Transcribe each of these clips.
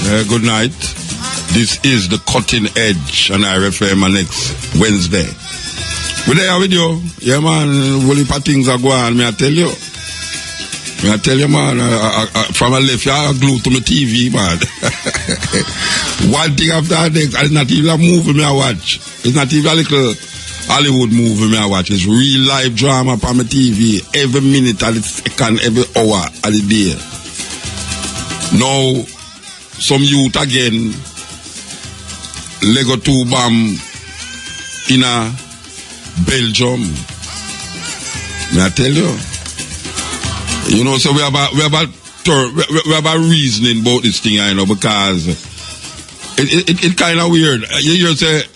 Good night. This is the Cutting Edge on IRFM next Wednesday. We're there with you. Yeah, man. Whole heap of things are going on, I tell you. I tell you, man. From a left, I glued to my TV, man. One thing after the next. It's not even a movie I watch. It's not even a little Hollywood movie I watch. It's real life drama on my TV. Every minute of the second, every hour of the day. Now, some youth again, Lego 2 bomb in a Belgium. May I tell you? You know, so we have a reasoning about this thing, I know, because it kind of weird. You hear say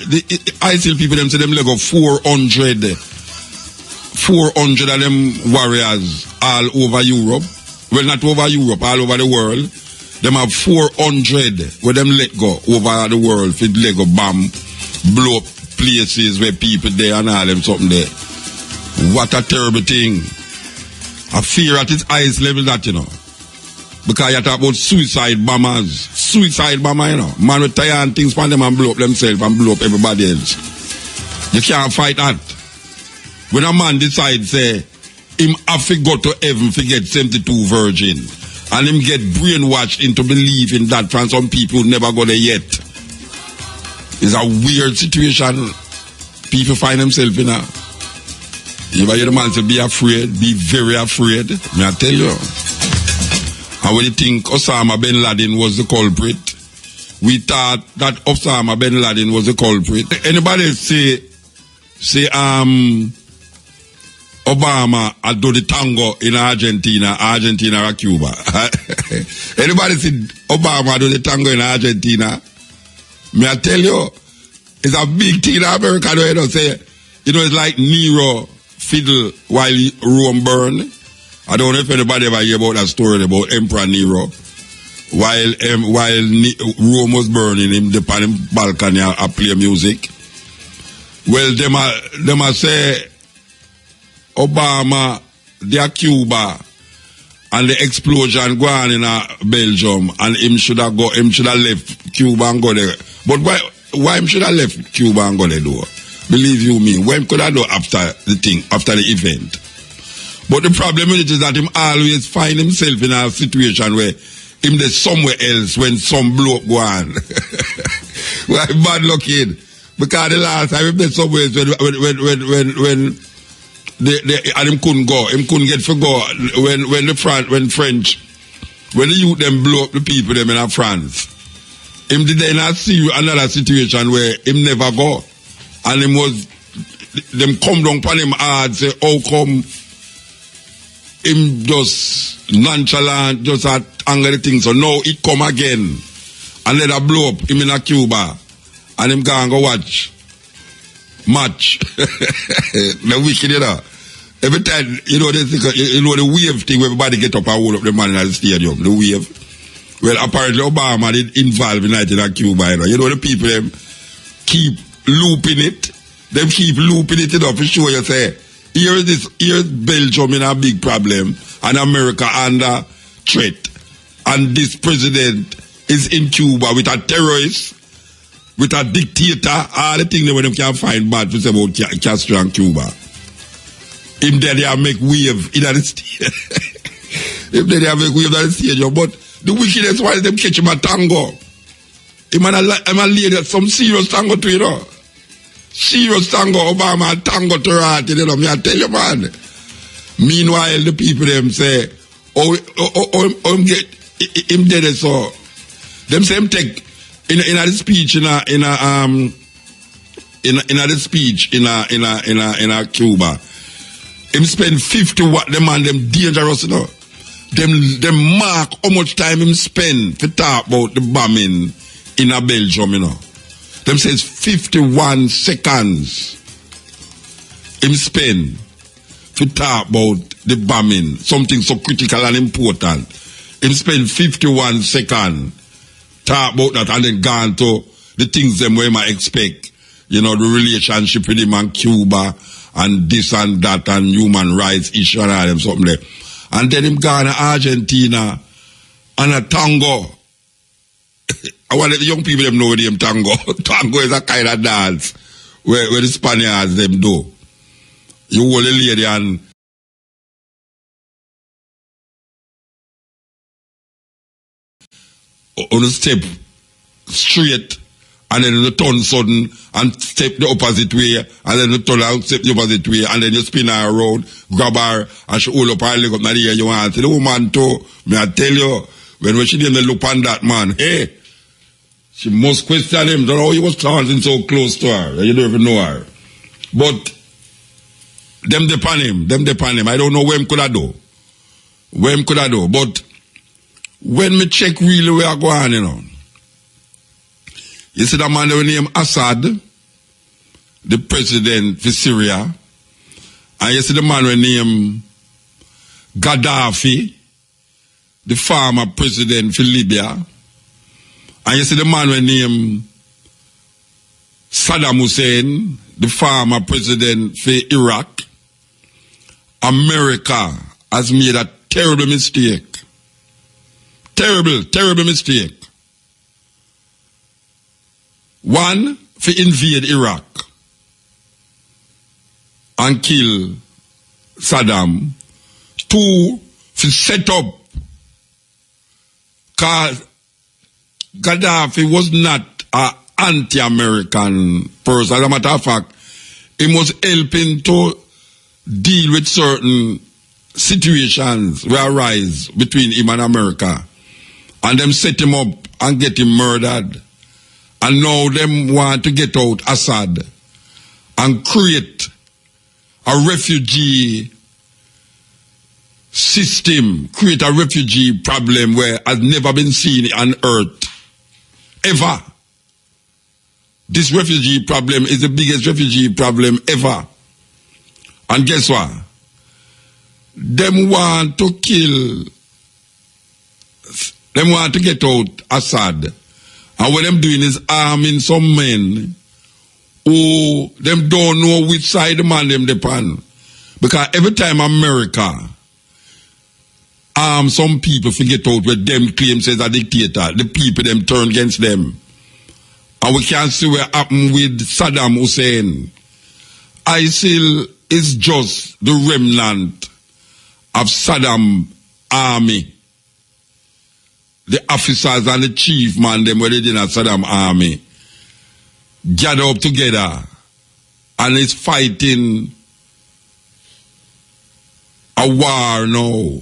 I see people them say them Lego 400 of them warriors all over Europe. Well, not over Europe, all over the world. Them have 400 where them let go over the world for Lego bomb, blow up places where people there and all them something there. What a terrible thing. I fear at its highest level that, you know. Because you talk about suicide bombers. Suicide bomber, you know. Man with tire and things from them and blow up themselves and blow up everybody else. You can't fight that. When a man decides, say, him have to go to heaven to get 72 virgin. And him get brainwashed into believing that from some people who never go there yet. It's a weird situation people find themselves in now. If I hear the man say be afraid, be very afraid, may I tell you. And when you think Osama bin Laden was the culprit, we thought that Osama bin Laden was the culprit. Anybody say Obama had do the tango in Argentina or Cuba? Anybody say Obama do the tango in Argentina? May I tell you, it's a big thing in America, you know, say, you know, it's like Nero fiddle while Rome burn. I don't know if anybody ever hear about that story about Emperor Nero. While Rome was burning, him on him balcony I play music. Well, them a say Obama, their Cuba, and the explosion going in Belgium, and him should have left Cuba and go there. But why him should have left Cuba and go there though? Believe you me, when could I do after the event? But the problem with it is that him always find himself in a situation where him there somewhere else when some blow up go on. Well, bad luck in. Because the last time him there somewhere when and him couldn't go. Him couldn't get for go when the youth them blow up the people them in France. Him did they not see another situation where him never go. And him was them come down upon him hard, say, how come him just nonchalant, just at anger the thing. So now it come again. And let her blow up him in a Cuba. And him go watch match. The wicked, you know. Every time, you know, the wave thing where everybody get up and hold up the man in the stadium, the wave. Well, apparently Obama did involve in a Cuba, you know. You know, the people them keep looping it. Them keep looping it, you know, for sure you say, here's Belgium in a big problem and America under threat. And this president is in Cuba with a terrorist, with a dictator, all the things that them can find bad to say about Castro and Cuba. Him there they make wave in the stadium. Him there they make wave in the stadium. But the wickedest one is them catch him a tango. Him a lady some serious tango to, you know. Serious tango, Obama tango to rat, you know, me I tell you, man. Meanwhile, the people them say, him get him dead so. Them say him take in a speech in a Cuba. Him spend 50 what them and them dangerous, you know. Them mark how much time him spend to talk about the bombing in a Belgium, you know. Them says 51 seconds him spend to talk about the bombing, something so critical and important. Him spend 51 seconds talk about that and then gone to the things them where I expect. You know, the relationship with him and Cuba and this and that and human rights issue and all them something there. And then him gone to Argentina and a tango. I want the young people them know them tango. Tango is a kind of dance where the Spaniards them do. You hold a lady and on a step straight, and then you turn sudden and step the opposite way, and then you turn out, step the opposite way, and then you spin her around, grab her, and she hold up her leg up in the air. You want to the woman too. May I tell you, when she didn't look on that man, hey, she must question him. Don't know how he was standing so close to her. You don't even know her. But them depend him. I don't know where him could have do. But when me check really where I go on, you know, you see that man that name Assad, the president for Syria, and you see the man that name Gaddafi, the former president for Libya, and you see the man that name Saddam Hussein, the former president for Iraq. America has made a terrible mistake. Terrible mistake. One, for invade Iraq and kill Saddam. Two, for set up. Because Gaddafi was not an anti-American person. As a matter of fact, he was helping to deal with certain situations where arise between him and America. And them set him up and get him murdered. And now them want to get out Assad and create a refugee system, create a refugee problem where has never been seen on earth. Ever. This refugee problem is the biggest refugee problem ever. And guess what? Them want to kill, them want to get out Assad. And what them doing is arming some men who them don't know which side the man them depend. Because every time America arm some people to get out with them claims as a dictator, the people them turn against them. And we can see what happened with Saddam Hussein. ISIL is just the remnant of Saddam army. The officers and the chief man, them were in a Saddam army, gather up together and is fighting a war now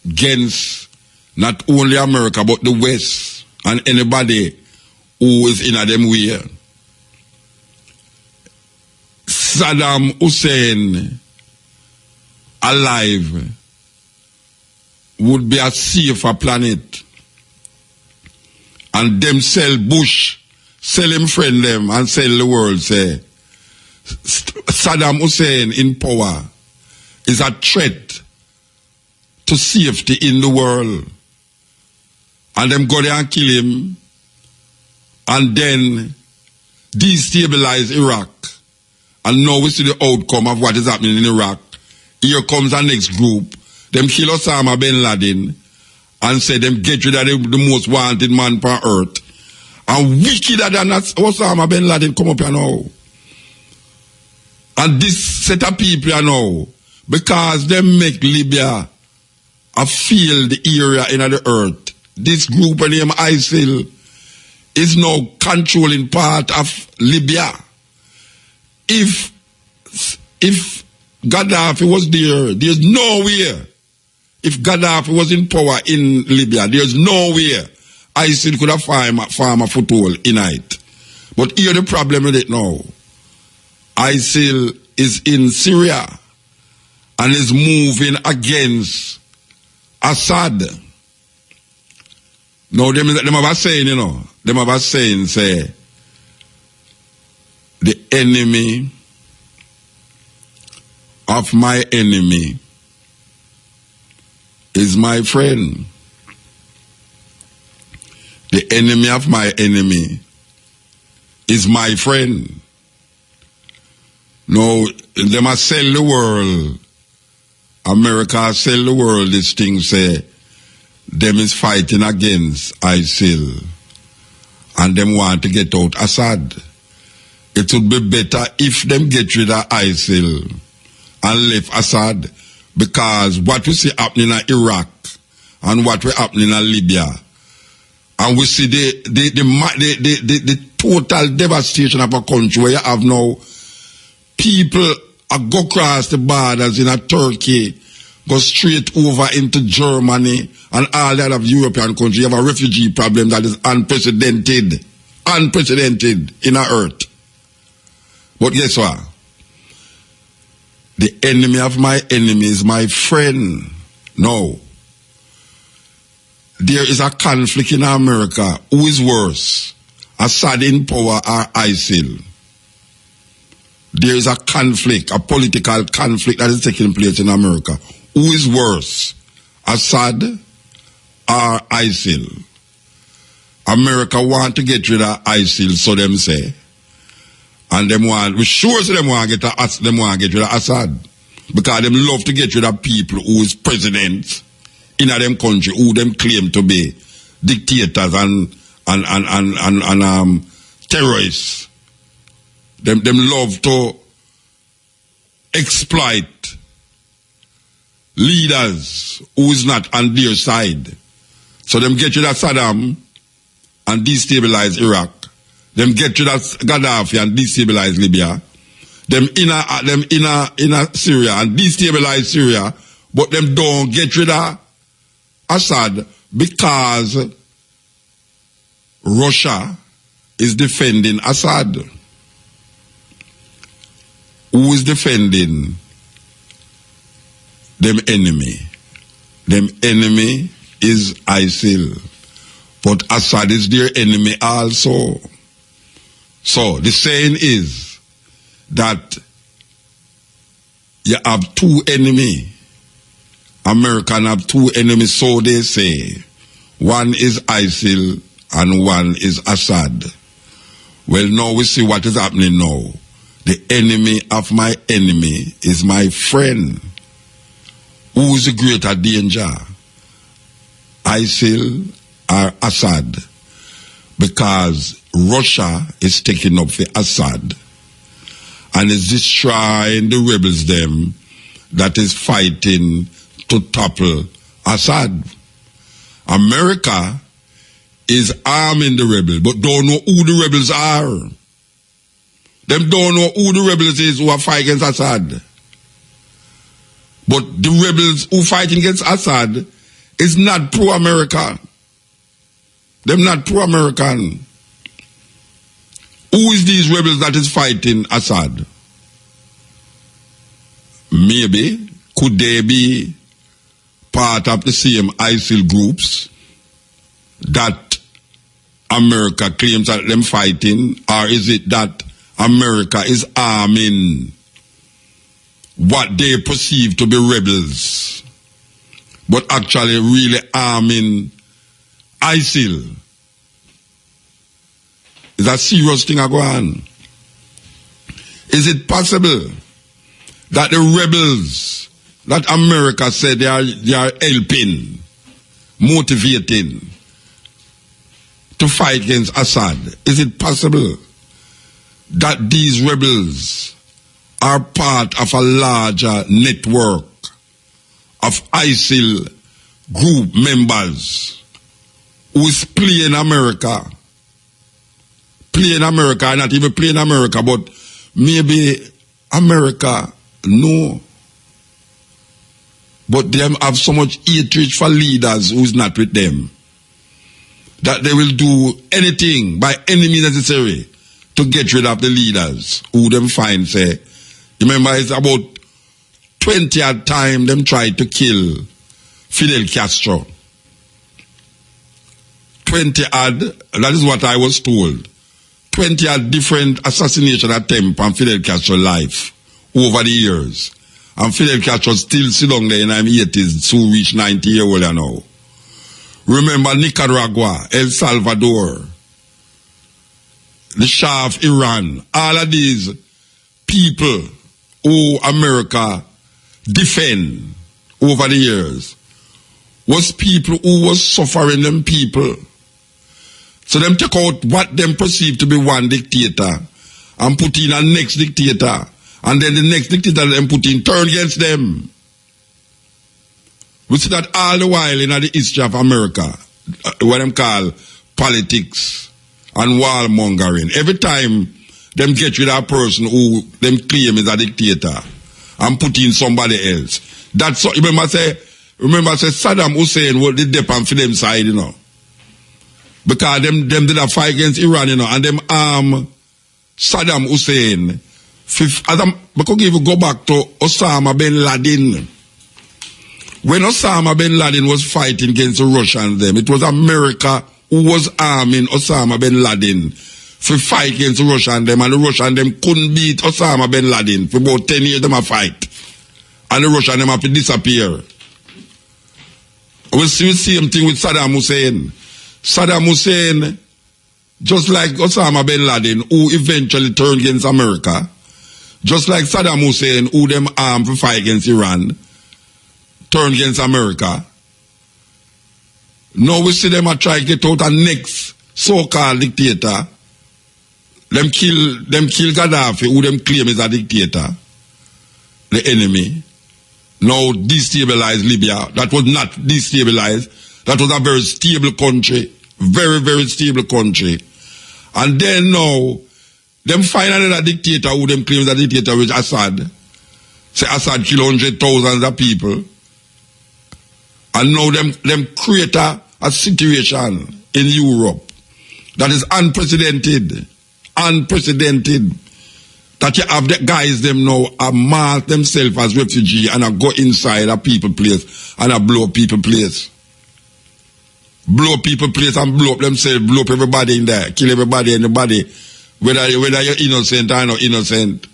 against not only America but the West and anybody who is in a them way. Saddam Hussein alive would be a safer planet. And them sell Bush, sell him friend them and sell the world, say, Saddam Hussein in power is a threat to safety in the world. And them go there and kill him and then destabilize Iraq. And now we see the outcome of what is happening in Iraq. Here comes the next group. Them kill Osama bin Laden and say them get rid of the most wanted man on earth. And wickeder than Osama bin Laden come up here now. And this set of people here now, because they make Libya a field area in the earth. This group named ISIL is now controlling part of Libya. If Gaddafi was there, there's nowhere. If Gaddafi was in power in Libya, there's nowhere ISIL could have farm a foothold in it. But here the problem with it now. ISIL is in Syria and is moving against Assad. Now them have a saying, you know, them have a saying, say, the enemy of my enemy is my friend. The enemy of my enemy is my friend. No, they must sell the world. America sell the world this thing, say, them is fighting against ISIL and them want to get out Assad. It would be better if them get rid of ISIL and left Assad, because what we see happening in Iraq and what we happening in Libya, and we see the total devastation of a country where you have now people go across the borders in a Turkey, go straight over into Germany and all the other European countries. You have a refugee problem that is unprecedented in our earth. But guess what? The enemy of my enemy is my friend. No. There is a conflict in America. Who is worse? Assad in power or ISIL? There is a conflict, a political conflict that is taking place in America. Who is worse? Assad or ISIL? America want to get rid of ISIL, so them say. And them want, we sure say them want to get rid of Assad. Because them love to get rid of people who is presidents in them country, who them claim to be dictators and terrorists. Them love to exploit leaders who is not on their side. So them get rid of Saddam and destabilize Iraq. Them get rid of Gaddafi and destabilize Libya. Them inner Syria and destabilize Syria, but them don't get rid of Assad because Russia is defending Assad. Who is defending them enemy? Them enemy is ISIL. But Assad is their enemy also. So the saying is that you have two enemies. American have two enemies, so they say. One is ISIL and one is Assad. Well, now we see what is happening now. The enemy of my enemy is my friend. Who is the greater danger? ISIL or Assad? Because Russia is taking up for Assad and is destroying the rebels them that is fighting to topple Assad. America is arming the rebels, but don't know who the rebels are. Them don't know who the rebels is who are fighting against Assad. But the rebels who fighting against Assad is not pro-America. Them not pro-American. Who is these rebels that is fighting Assad? Maybe, could they be part of the same ISIL groups that America claims that them fighting, or is it that America is arming what they perceive to be rebels, but actually really arming ISIL? Is that serious thing going on? Is it possible that the rebels that America said they are helping, motivating to fight against Assad, is it possible that these rebels are part of a larger network of ISIL group members who is playing America, not even playing America, but maybe America, no. But they have so much hatred for leaders who's not with them that they will do anything by any means necessary to get rid of the leaders who them find say. You remember it's about 20 odd time them tried to kill Fidel Castro. 20 odd, that is what I was told. 20 odd different assassination attempts on Fidel Castro's life over the years. And Fidel Castro still sit down there in his 80s, so reach 90 years old now. Remember Nicaragua, El Salvador, the Shah of Iran, all of these people who America defend over the years, was people who was suffering them people. So them take out what them perceive to be one dictator and put in a next dictator. And then the next dictator them put in turn against them. We see that all the while in the history of America, what them call politics and warmongering. Every time them get rid of a person who them claim is a dictator and put in somebody else. That's so, remember say Saddam Hussein was the depend for them side, you know. Because them did a fight against Iran, you know, and them Saddam Hussein. Because if you go back to Osama bin Laden, when Osama bin Laden was fighting against the Russians, it was America who was arming Osama bin Laden for fight against the Russians, and the Russians couldn't beat Osama bin Laden for about 10 years. Them a fight, and the Russians have to disappear. We see the same thing with Saddam Hussein. Saddam Hussein, just like Osama bin Laden, who eventually turned against America, just like Saddam Hussein, who them armed for fight against Iran, turned against America. Now we see them a try to get out a next so-called dictator. Them kill Gaddafi, who them claim is a dictator, the enemy. Now destabilize Libya. That was not destabilized. That was a very stable country. Very, very stable country. And then now, them find another dictator who them claim is a dictator, which Assad. Say Assad kill hundreds of thousands of people. And now them create a situation in Europe that is unprecedented. Unprecedented. That you have the guys them now mark themselves as refugee and go inside a people place and blow people place. Blow people place and blow up themselves, blow up everybody in there, kill everybody in the body, whether you're innocent or not innocent.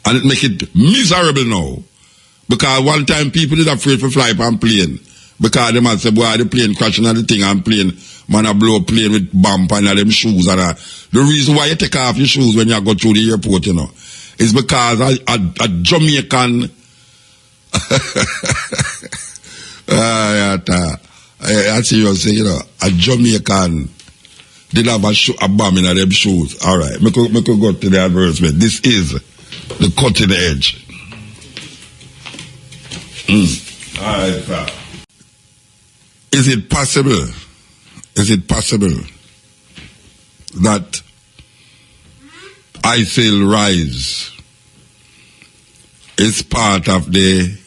And it make it miserable now. Because one time people is afraid to fly on plane. Because they might say, boy, the plane crashing on the thing and plane, man, I blow a plane with bump and them shoes. And the reason why you take off your shoes when you go through the airport, you know, is because a Jamaican, I see you say, you know, a Jamaican did have a bomb in them shoes. All right, me could go to the advertisement. This is the cutting edge. All right, sir. Is it possible that ISIL rise is part of the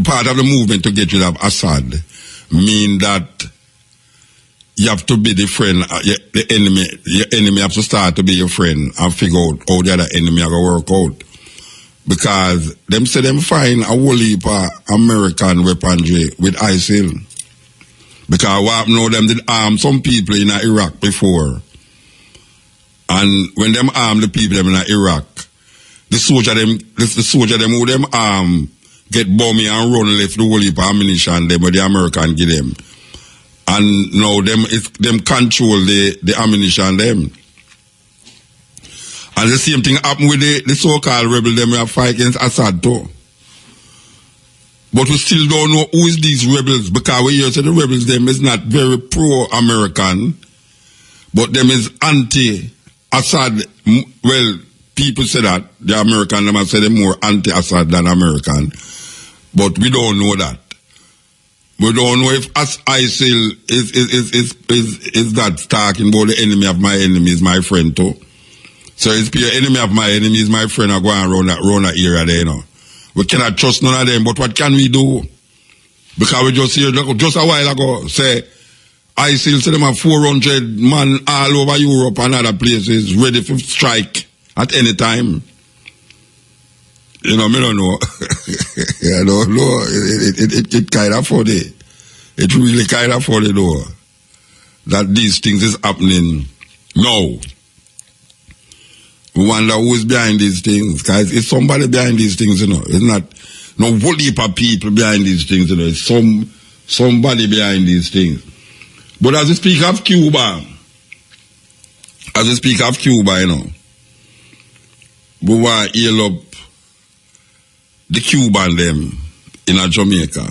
part of the movement to get rid of Assad? Mean that you have to be the friend, the enemy. Your enemy have to start to be your friend and figure out how the other enemy are going to work out. Because them say them find a whole heap of American weaponry with ISIL. Because what know them did arm some people in Iraq before. And when them arm the people in Iraq, the soldier them who them arm get bomby and run left the whole heap of ammunition them where the American give them. And now them control the ammunition them. And the same thing happened with the so-called rebel them who fight against Assad too. But we still don't know who is these rebels, because we hear say the rebels them is not very pro-American, but them is anti-Assad. Well, people say that, the American them say they're more anti-Assad than American. But we don't know that. We don't know if ISIL is that talking about the enemy of my enemy is my friend too. So it's the enemy of my enemy is my friend are going around that area there, you know. We cannot trust none of them, but what can we do? Because we just hear just a while ago say ISIL say them have 400 man all over Europe and other places ready to strike at any time. You know, me don't know. I don't know. It kind of funny. It really kind of funny though that these things is happening now. We wonder who is behind these things, guys. It's somebody behind these things, you know. It's not no whole heap of people behind these things, you know. It's somebody behind these things. But as we speak of Cuba, you know, we want to heal up the Cuban them in a Jamaica.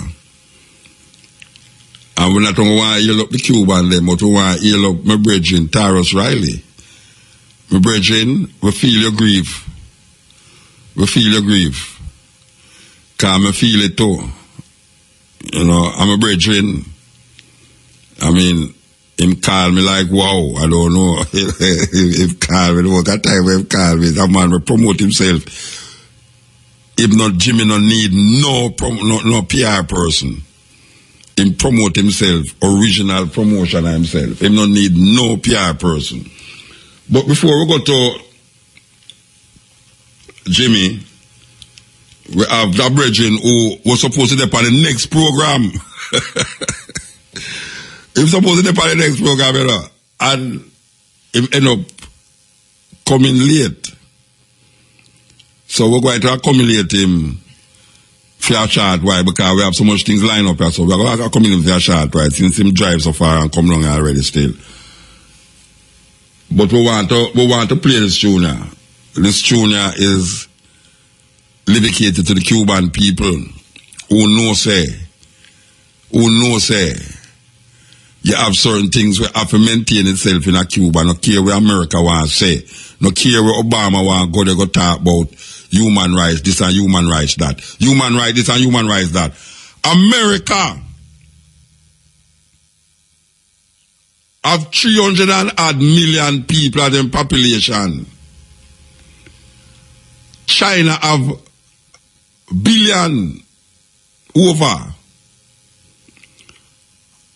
And we not only want to heal up the Cuban them, but we want to heal up my brethren, Taros Riley. My brethren, we feel your grief. We feel your grief. Because I feel it too. You know, I'm a brethren. I mean, him call me like, wow, I don't know. Him call me, what time him call me, that man will promote himself. If not, Jimmy no need no PR person. Him promote himself, original promotion of himself. Him not need no PR person. But before we go to Jimmy, we have that brethren who was supposed to be on the next program. He was supposed to be on the next program, you know, and he end up coming late. So we're going to accumulate him for a short while because we have so much things lined up here. So we're going to accumulate him for a short while since him drive so far and come along already still. But we want to play this tune now. This tune is dedicated to the Cuban people who know say you have certain things where have to maintain itself in a Cuba. No care where America wants to say. No care where Obama wants to go talk about human rights, this and human rights that. Human rights, this and human rights that. America have 300 and odd million people in population. China have billion over.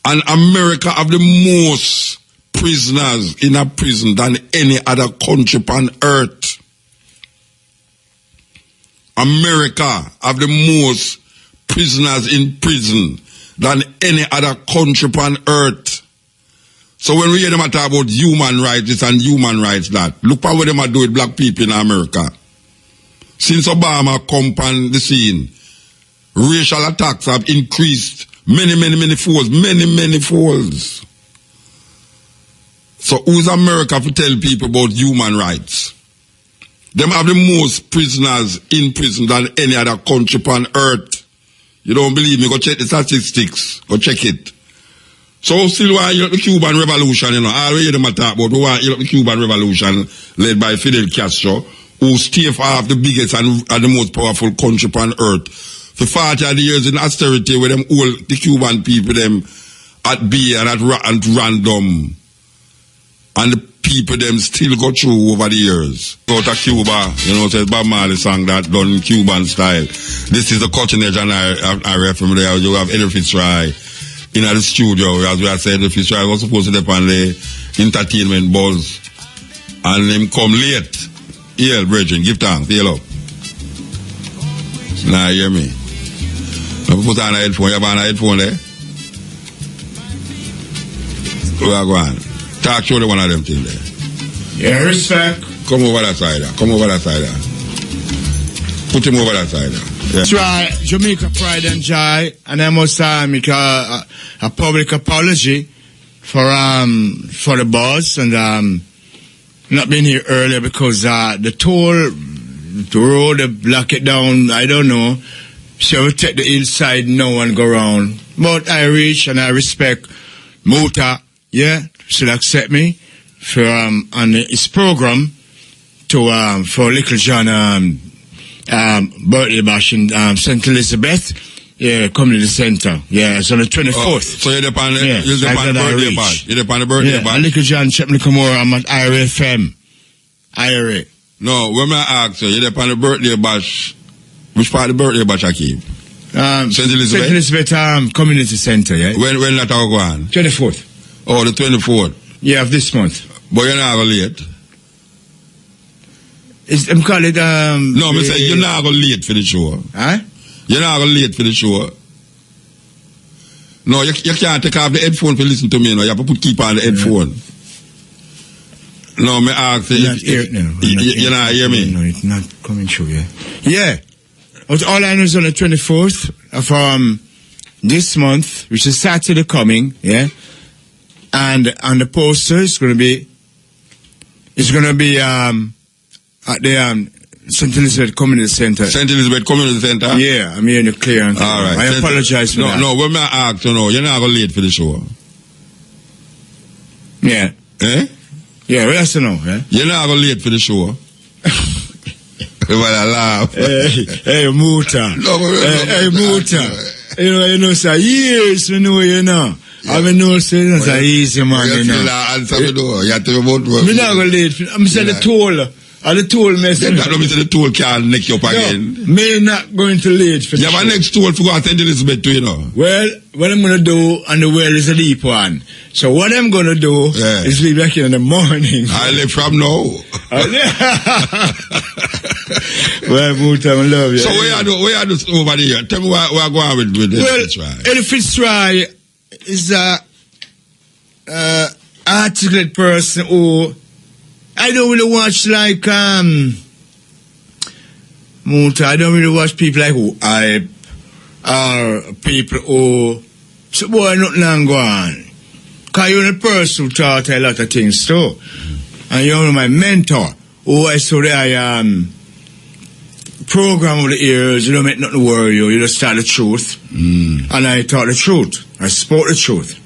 And America have the most prisoners in a prison than any other country on earth. America have the most prisoners in prison than any other country on earth. So when we hear them talk about human rights this and human rights that, look at what them are doing with black people in America. Since Obama come on the scene, racial attacks have increased many folds. So who's America to tell people about human rights? Them have the most prisoners in prison than any other country on earth. You don't believe me? Go check the statistics. Go check it. So still why the Cuban Revolution, you know, I already them talk about why the Cuban Revolution led by Fidel Castro, who staved off the biggest and the most powerful country on earth. For 40 years in austerity where them all the Cuban people them at bay and at random. And the people them still go through over the years. Go to Cuba, you know, says Bob Marley song that done in Cuban style. This is the cutting edge and I read from there. You have Eddie Fitzroy in the studio, as we have said, Eddie Fitzroy was supposed to be on the entertainment buzz. And him come late. Here, brethren, give thanks, hail up. Nah, hear me. Now put on a headphone, you have on a headphone there? We are going. Talk show the one of them things there. Yeah, respect. Come over that side. Come over that side. Put him over that side. Yeah. That's right, Jamaica Pride and Joy, and I must make a public apology for the boss and not being here earlier because the toll, the road, they block it down. I don't know. So we take the hillside now and go around. But I reach and I respect Muta. Yeah, should accept me for on his program to for Little John birthday bash in St. Elizabeth. Yeah, community center. Yeah, it's on the 24th. Oh, so you're the birthday bash. You're the birthday bash. Little John Chepney Kamora, I'm at IRA FM. IRA. No, when I ask you, you're the birthday bash. Which part of the birthday bash I keep? St. Elizabeth? St. Elizabeth Community Center, yeah. When that all go on? 24th. Oh, the 24th. Yeah, of this month. But you're not going late. I'm calling it no, I'm saying you're not going late for the show. Huh? You're not going late for the show. No, you can't take off the headphone to listen to me. No, you have to keep on the headphone. No, me ask you. You're not hear me? No, it's not coming through, yeah. Yeah. But all I know is on the 24th of this month, which is Saturday coming, yeah. And on the poster, it's going to be at the St. Elizabeth Community Center. St. Elizabeth Community Center? Yeah, I'm hearing you clear and clear. All right. I apologize for that. No, when I ask, you're not going to late for the show. Yeah. Eh? Yeah, well, that's to know, yeah? You're not going to late for the show. Well, I laugh. Hey, Muta. Hey, Muta. You know, sir, years we know, you know. I mean, no, say that's a easy man, you know. Answer me, though. You have to about me not going to late. I'm saying the toll. The toll message. That don't mean the toll can't neck you up again. Me not going to late for the You have a next toll for go to St. Elizabeth too, you know. Well, what I'm going to do, and the well is a deep one. So what I'm going to do is leave back here in the morning. I live from now. Well, Muta, I love you. So where you do over there? Tell me where I go on with this. Well, Eddie Fitzroy is a articulate person who I don't really watch like Muta. I don't really watch people like who hype or people who so boy nothing long go on. Cause you're the person who taught a lot of things too. And you're my mentor who I saw the program over the years, you don't make nothing worry you just tell the truth. And I taught the truth. I spoke the truth.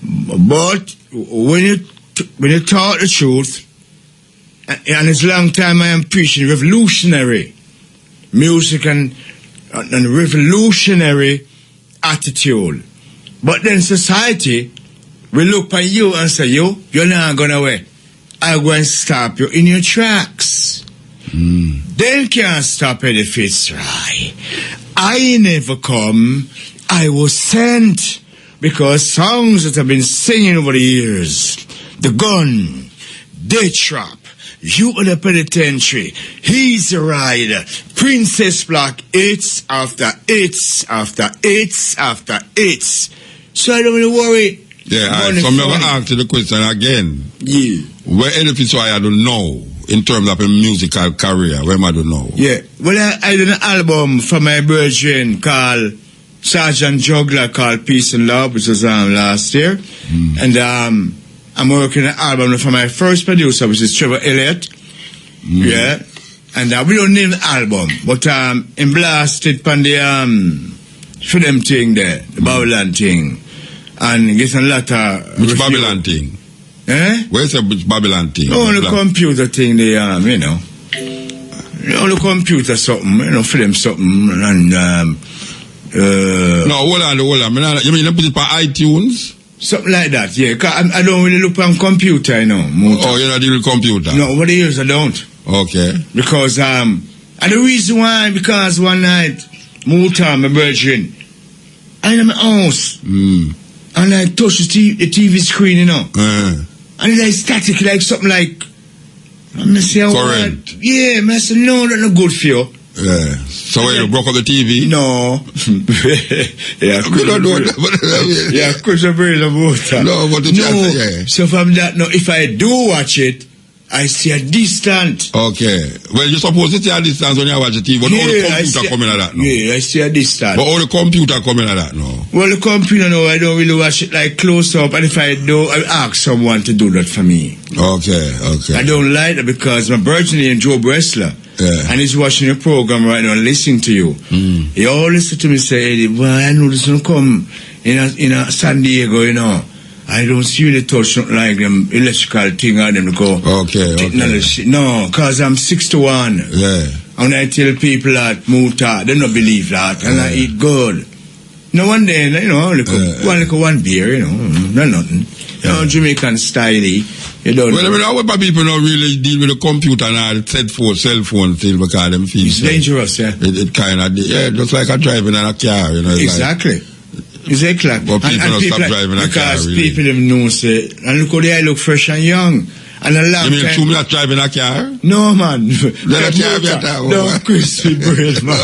But when you taught the truth, and it's a long time I am preaching revolutionary music and revolutionary attitude. But then society will look at you and say, you're not going away. I'm going to stop you in your tracks. They can't stop Eddie Fitzroy. I never come. I was sent because songs that I've been singing over the years, The Gun, Death Trap, You in the Penitentiary, He's a Rider, Princess Black, it's after it's after it's after it's. So I don't really worry. Yeah, so I'm going to ask you the question again. Yeah. Where Eddie Fitzroy I don't know in terms of a musical career, where I don't know? Yeah, well I did an album for my brethren called Sergeant Juggler called Peace and Love, which was last year. And I'm working an album for my first producer, which is Trevor Elliott. Yeah. And we don't name the album, but in blasted on the for them thing there, the Babylon thing. And getting a lot of which Babylon thing? Eh? Where's the Babylon thing? Oh, the computer thing they you know. The computer something, for them something and no, hold on. You mean you put it on iTunes? Something like that, yeah. Cause I don't really look on computer, you know. Oh, you're not dealing with computer? No, over the years I don't. Okay. Because and the reason why, because one night, Muta, my virgin, I'm in my house. And I touched the TV screen, you know. And it's like static, like something like I'm say, current. Yeah, I said, no, that's not good for you. Yeah. So when you broke up the TV? No. Yeah, couldn't bring the water. No, but yeah. So from that, no, if I do watch it, I see a distant. Okay. Well, you're supposed to see a distance when you watch the TV, but all the computer coming at that now. Yeah, I see a distance. But all the computer coming at that now. Well, the computer, no, I don't really watch it like close up, and if I do, I ask someone to do that for me. Okay. I don't like that because my brother named Joe Bressler. Yeah. And he's watching your program right now and listening to you. He always said to me, say, Eddie, well, I know this will come in a San Diego, you know. I don't see the touch not like them electrical thing on them to go. Okay. No, because I'm 6'1". Yeah. And I tell people that Muta, they don't believe that. And I eat good. No one day, you know, one beer, you know, no nothing. You know, Jamaican style. You don't well, I mean, people don't really deal with the computer now, the cell phone still because them feel it's dangerous, yeah. It kind of, just like a driving in a car, you know. Exactly. Exactly. But people don't stop driving a car, because really. people them know, say, and look how they look fresh and young. And a long you mean time. two minutes driving a car? No, man. No, crispy bread, man.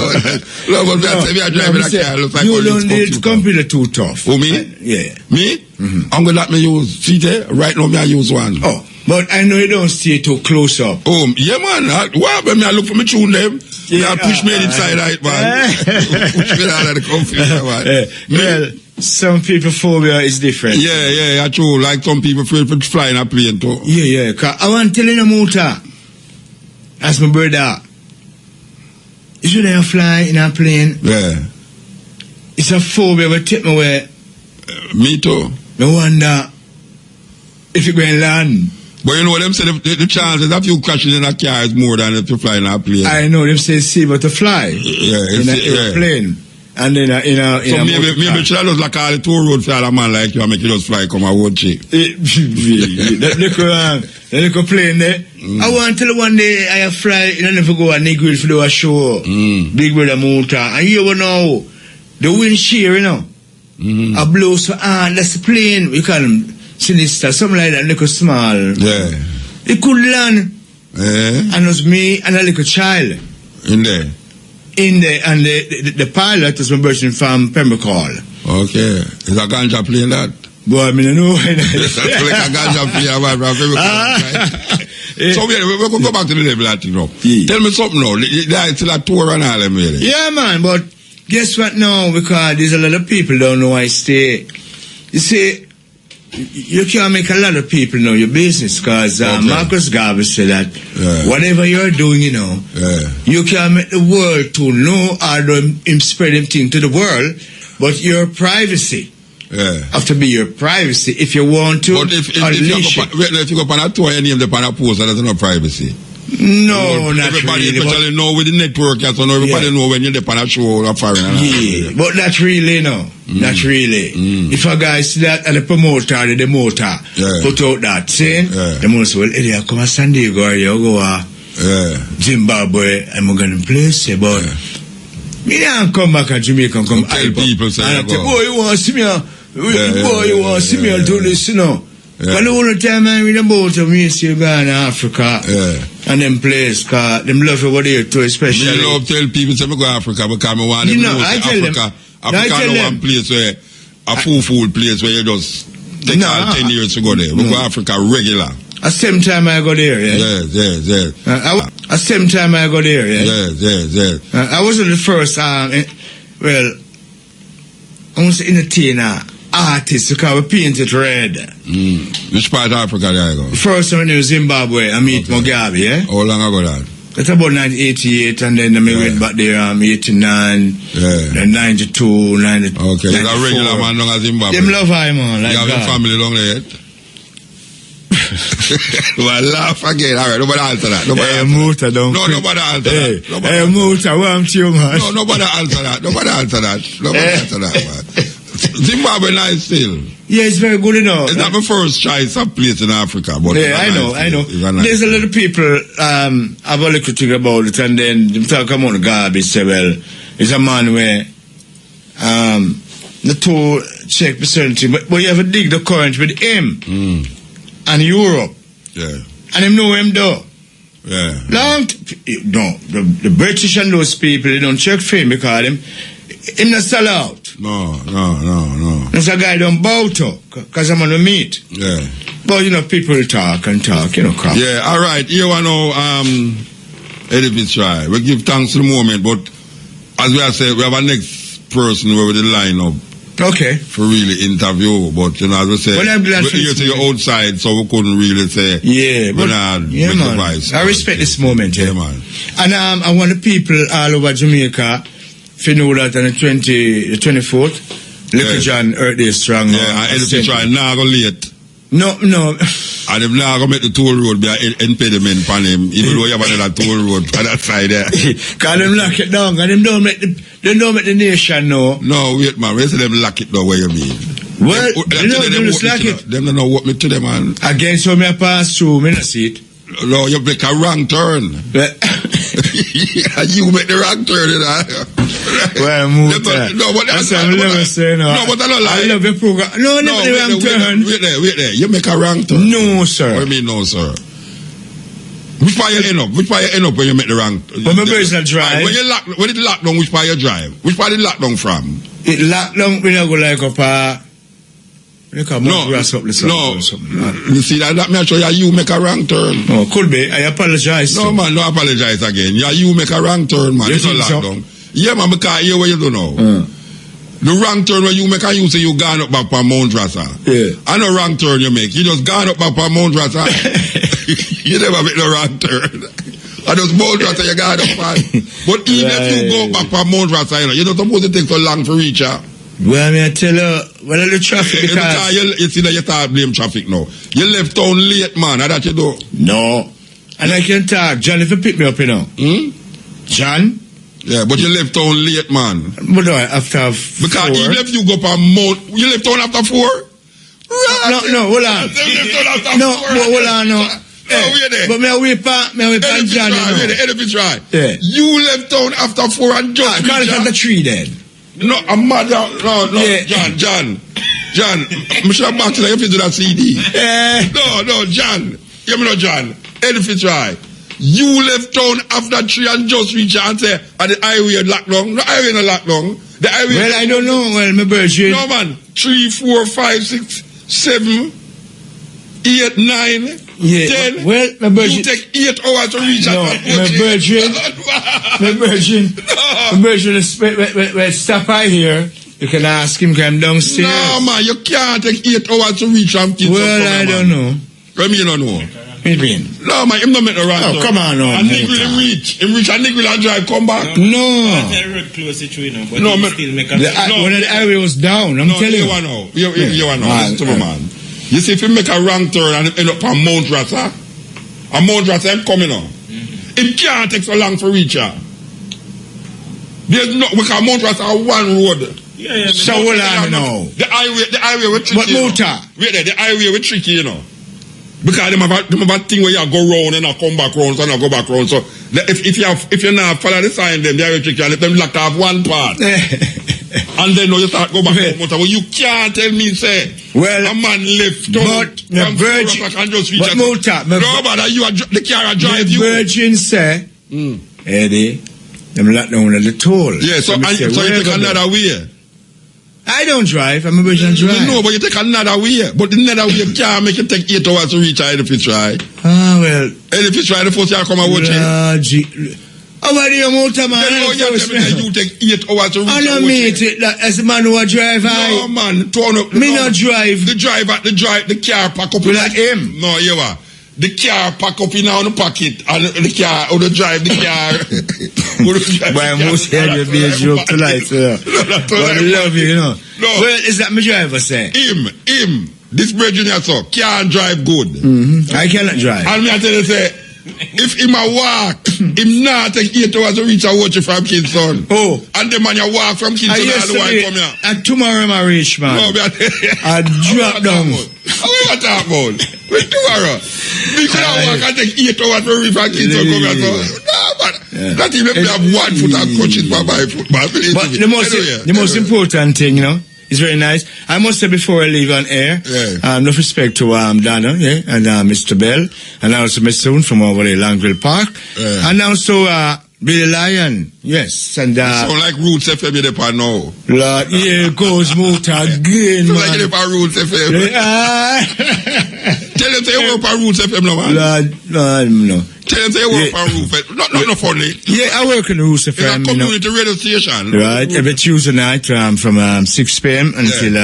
No, but if you're driving a car, looks like you don't need the computer too tough. Who, me? Yeah. Me? I'm going to let me use, see there? Right now, I use one. Oh, but I know you don't stay too close up. Oh, yeah, man. What when I look for me tune them? Yeah, push me inside right, man. Push me out of the computer, man. Well, some people phobia is different. Yeah, true. Like some people afraid to fly in a plane too. Yeah. I want to tell you, Muta, that's my brother. should I fly in a plane? Yeah. It's a phobia will take me away. Me too. No wonder if you go and land. But you know them say the chances of you crashing in a car is more than if you fly in a plane. I know them say safer to fly Yeah, in an airplane and in a so maybe should I just like all the tour road for a man like you and make you just fly come a road trip. That little plane there. I want to tell you one day I fly and I never go and Negro for do a show. Big Brother Muta. And you will know the wind shear, you know. I blow so hard, that's the plane. We call them sinister, something like that, little small. Yeah. It could land. Yeah. And it was me and a little child. In there. And the pilot was my person from Pembroke Hall. Okay. Is a ganja plane that? Boy, I mean, I know. It's like a ganja plane man, from Pembroke Hall, right? So we'll go back to the level that you know. Yeah. Tell me something now. There is still a tour and all them really. Yeah, man, but guess what now? Because there's a lot of people don't know I stay. You see, you can't make a lot of people know your business because Marcus Garvey said that whatever you're doing, you know, you can't make the world to know or him spread him thing to the world, but your privacy have to be your privacy if you want to. But if you go on a tour, you name the on a post, that's no privacy. No, not everybody really. Everybody know with the network, so now everybody know when you're on a show or a foreign. Yeah, but not really, no. Not really. If a guy see that and the promoter or the demoter put out that saying, the most well, Eddie, I come to San Diego or you go to Zimbabwe and I'm going to place it, but me don't come back to Jamaica and come tell people say, and I tell, boy, you want to see me, boy, you want to see me, I'll do this, you know. But the whole time I'm in the boat of me, see you going to Africa and them place, cause them love over there too, especially. Me love tell people say me go to Africa because I want them to know Africa. Africa is one place where a food place where you just take all 10 years to go there. We go to Africa regular. At same time I go there, Yes. At same time I go there, Yes. I wasn't the first, well, I want to entertainer. Artists because we paint it red. Which part of Africa did I go? First time in Zimbabwe, I meet Mugabe, yeah? How long ago that? That's about 1988, and then I went back there 89, then 92, 90. Okay, there's a regular man down in Zimbabwe. Them love I, man. Like you have your family down there yet? Well, laugh again. All right, nobody answer that. Hey, Muta, don't. No, nobody answer that. Hey, Muta, what am you, man? No, nobody answer that. Nobody answer that, man. Zimbabwe nice still. Yeah, it's very good enough. It's not my first choice of place in Africa, but yeah, I know. There's a lot of people have a little thing about it, and then they talk about garbage. Say, well, it's a man where the two check percentage, but you have to dig the current with him and Europe. Yeah. And him know him though. Yeah. The British and those people, they don't check for him because him not sell out. No. There's a guy don't bow to, because I'm on the meat. Yeah. But, you know, people talk, you know, crap. Yeah, all right. You want to Eddie Fitzroy. We give thanks to the moment, but as we have said, we have a next person over the line up. Okay. For really interview, but, you know, as we said, we're to your outside, so we couldn't really say. Yeah, but, man. I respect this moment, yeah, man. And I want the people all over Jamaica if you know that on the 24th, Little John Earth Day strong. Yeah, and if you try now go late. No. And if now go make the toll road be an impediment for him, even though you have another toll road on that side there. Because them lock it down, and them don't make the nation know. No, wait man, where say them lock it down, what you mean? Well, they don't just lock it. Them don't know what me to them, man. Against how me pass through, me not see it. No, you make a wrong turn. You make the wrong turn, you know. Well, Muta. No, but that's what I'm never saying. No, but I don't lie. I love your program. No, never the wrong turn. Wait there. You make a wrong turn. No, sir. What do you mean, no, sir? Which part you end up? Which part you end up when you make the wrong turn? But my birds not drive. When it lock down, which part you drive? Which part it lock down from? It lock down when you go like up you see that me show you make a wrong turn. No, could be. I apologize. No, man, don't apologize again. You make a wrong turn, man. It's a lockdown. Yeah, man, because hear what you do now. The wrong turn when you make you say you gone up back from Mount Rasa. Yeah. I know wrong turn you make. You just gone up back from Mount You never make the wrong turn. I just Mount Rasa you gone up on. But even if you go back from Mount Rasta, you're not supposed to take so long to reach her. Well, I mean, I tell you, well, the traffic because... You see that you start blame traffic now. You left town late, man. How that you do? No. And I can talk. John, if you pick me up, you know. John? Yeah, but you left town late, man. But no, after 4. Because even if you go up a month, you left town after 4? Right. No, hold on. No, hold on, no. But may I wait for John, Edifits right. Yeah. You left town after 4 and just... Call it after 3 then. No, I'm mad. No, Yeah. John. I'm sure back to the if you do that CD. No, John. Hear me now, John. Edifits right. You left town after 3 and just reach out and say, the highway locked down. The highway not locked down. The highway. Well, I don't know. Well, my virgin. No, man. 3, 4, 5, 6, 7, 8, 9, yeah. 10. Well, my virgin. You take 8 hours to reach out. No, my virgin. My virgin. No. My virgin, well, stop by here. You can ask him, come downstairs. No, man. You can't take 8 hours to reach out. Well, I don't know. What you don't know? What do you mean? No, man, him not make no right. Oh, come on, no. And Nick will reach. Him reach and Nick will drive, come back. No. No, man. When the highway was down, I'm telling you. You want to know. Listen to me, man. You see, if you make a wrong turn and end up on Mount Rasta, and Mount Rasta ain't coming on. It can't take so long to reach her. There's no, because Mount Rasta are one road. Yeah. So hold on now. The highway with tricky. But Muta. Wait there, the highway with tricky, you know. Because them have a thing where you go round and I come back round, so I go back round. So if you not follow the sign, them they are tricky, and if them lock off one part, and then you start go back to Muta. Well, you can't tell me say, well, a man left but the virgin, and just reach but Muta, no, but you are the car drive the you. Virgin say, Eddie, them lock down at the toll. Yeah, so you take another way. I don't drive. I'm a virgin drive. No, but you take another way. But the another way can't make you take 8 hours to reach out if you try. Ah, well. And if you try, the first year come and watch it. How about you, Muta, man? You take 8 hours to reach out. I don't mean it as a man who drive. No, man. Turn up. Me not drive. The car pack up. Like him? No, you are. The car pack up in on the pocket and the car, or the drive the car. Boy, I must hear you be a joke tonight, sir. But I love you, you know. No. Well, is that my driver say? Him. This Virginia so can't drive good. I cannot drive. And me I tell you say, if him a walk, him not take 8 hours to reach a watch from Kingston. Oh. And the man you walk from Kingston all the way come here. And tomorrow I'm a rich man. No, I drop down. How you want to talk about? With tomorrow. You could have walk and take 8 hours to reach from Kingston come here. No, man. Not even if you have 1 foot and crutches by my foot. But the most important thing, you know, it's very nice. I must say before I leave on air, no respect to Donna, and Mr. Bell, and also Mr. Soon from over there, Langville Park, and also Billy Lion, yes, and sound like Roots FM you there now. Lord, here goes Muta again, man. Like you there Roots FM. Tell them say you work on Roots FM now, man. Lord, no. Tell them say you work on Roots FM. Not funny. Yeah, I work on the Roots FM. It's a community radio station. Right, every Tuesday night from 6 p.m. until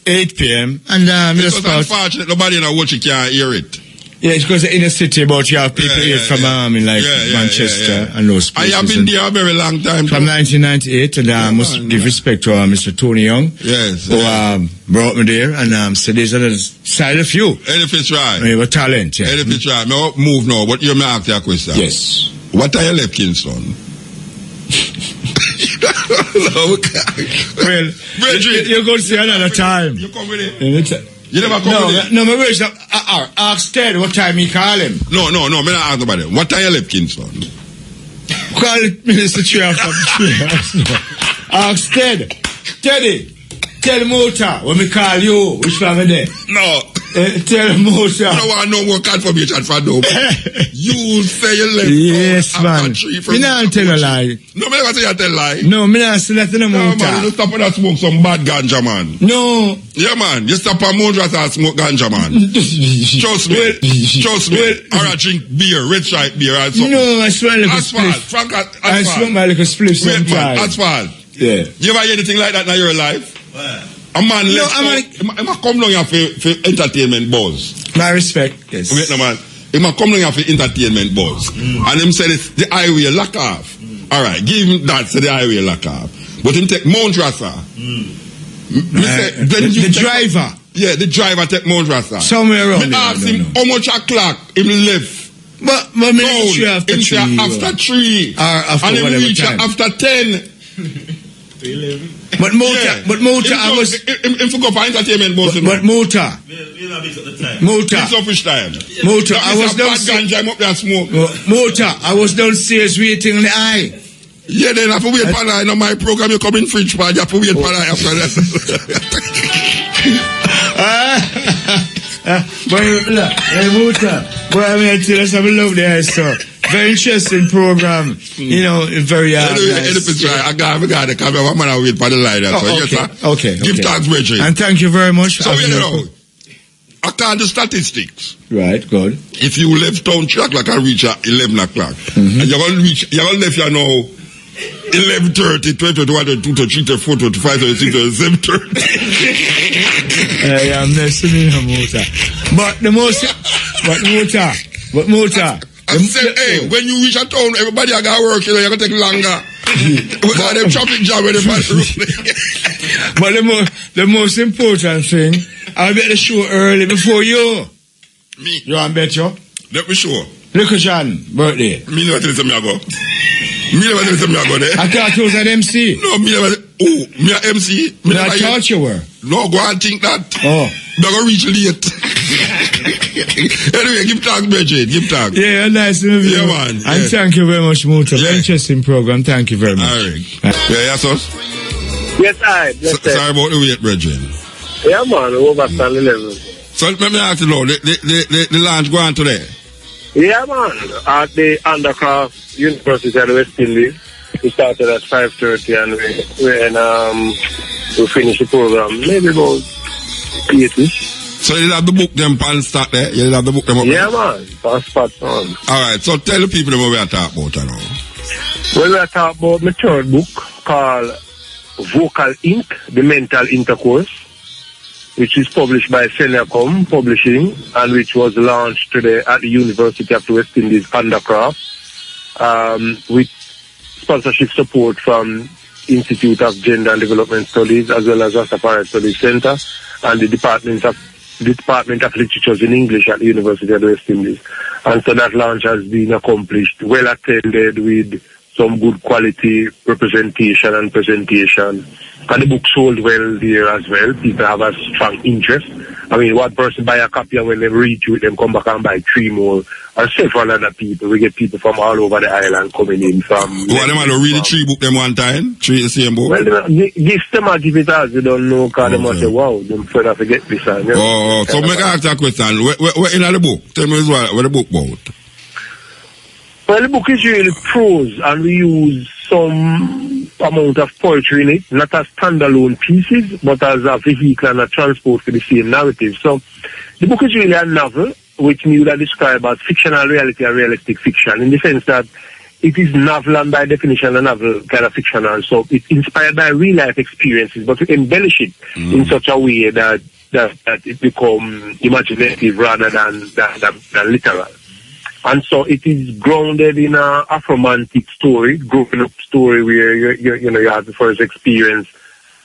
8 p.m. And it's unfortunate nobody in a watch can't hear it. Yeah, it's because the inner city, but you have people here from Manchester and those places. I have been there a very long time. From 1998, and I must give respect to Mr. Tony Young, who brought me there, and so there's another side of you. Edifits right. You have a talent, yeah. Edifits right. No, move now, but you may ask your question. Yes. What are you left, Kingston? Well, you're going to see another time. You come with it? You never come with it? No, my words are ask Ted what time he call him. No, me not ask nobody. What time you left Kingston? Call it Minister Chair from the ask Ted. Teddy, tell Muta when we call you, which family there? No. Tell Muta. I don't want no more confirmation for no. You say you left. Yes, man. Me not tell a lie. No, me never say you tell a lie. No, me not say that to Muta. No, man, you stop and smoke some bad ganja, man. No. Yeah, man. You stop and Mount Rasta and smoke ganja, man. Trust me. Or I drink beer, red stripe beer or something. No, I swear like a spliff. Frank, I smoke my like a spliff sometimes. Asphalt. Yeah. You ever hear anything like that in your life? Well. A man left come down here for entertainment buzz. My respect, yes. Wait, no, man. He might come down here for entertainment buzz. And him said the highway lock off. All right, give him that to the highway lock up. But him take Mount Rasa. The driver. Yeah, the driver take Mount Rasa. Somewhere around Me ask him how much o'clock him left. But me sure after 3. After 3. Or after and whatever him reach time. after 10. But Muta, I was... Him forgot for entertainment most of But Muta, it's office time. Muta, I was downstairs. Up there smoke. Muta, I was downstairs waiting in the eye. Yeah, then I have to wait for that. In my program, you come in fridge, but you have to wait for that after that. Muta, boy, I mean, let's have a look there, sir. Very interesting program. You know, very nice. I got the camera. I'm going to wait for the line. Okay. Give thanks, Reggie. And thank you very much. So, you know, according to statistics. Right, good. If you left town 3 o'clock and reach at 11 o'clock, and you're going to leave, you know, 11:30, 12, 21, 22, 23, 24, 25, 26, 27, 30. Yeah, I'm listening to Muta. But Muta. I said, hey, when you reach a town, everybody got to work, you know, you're going to take longer. Because them traffic jam with the road. But the most important thing, I'll be at the show early before you. Me? You want to bet you? Let me show. Look at John, birthday. Me never tell you I go. Me never tell you I go there. I thought you was an MC. No, me never. Oh, me an MC. I thought you were. No, go and think that. Oh. They're going to reach late. Anyway, give thanks, Bridget. Give thanks. Yeah, nice to meet you. Yeah, man. And thank you very much, Muta. Yeah. Very interesting program. Thank you very much. All right. Yeah, yes, sir. Yes, I. Sorry about the wait, Bridget. Yeah, man. Over 11. So let me ask you now, the launch going today? Yeah, man. At the Undercraft University at the West Indies. We started at 5:30 and we finished the program maybe about 8ish. So you have the book them pan start there? You have the book them up? Yeah, man. Pass spot on. Alright, so tell the people what we are talking about now. Well, we are talking about my third book called Vocal Ink, The Mental Intercourse, which is published by Senacom Publishing and which was launched today at the University of the West Indies Undercraft with sponsorship support from Institute of Gender and Development Studies as well as Rastafari Studies Center and the Department of Literatures in English at the University of the West Indies. And so that launch has been accomplished, well attended with some good quality representation and presentation. And the book sold well there as well. People have a strong interest. I mean, one person buy a copy and when they read through it, them come back and buy 3 more. And several other people. We get people from all over the island coming in from... What, them to read the 3 book them one time? 3 the same book? Well, give them a give it as you don't know, because they must say, wow, them further forget this. And, you know, so make ask you a question. What in the book? Tell me what the book about. Well, the book is really prose, and we use some amount of poetry in it, not as standalone pieces, but as a vehicle and a transport for the same narrative. So, the book is really a novel, which we would describe as fictional reality and realistic fiction, in the sense that it is novel and by definition a novel kind of fictional. So, it's inspired by real life experiences, but we embellish it in such a way that it becomes imaginative rather than literal. And so it is grounded in a Afromantic story, growing up story where you have the first experience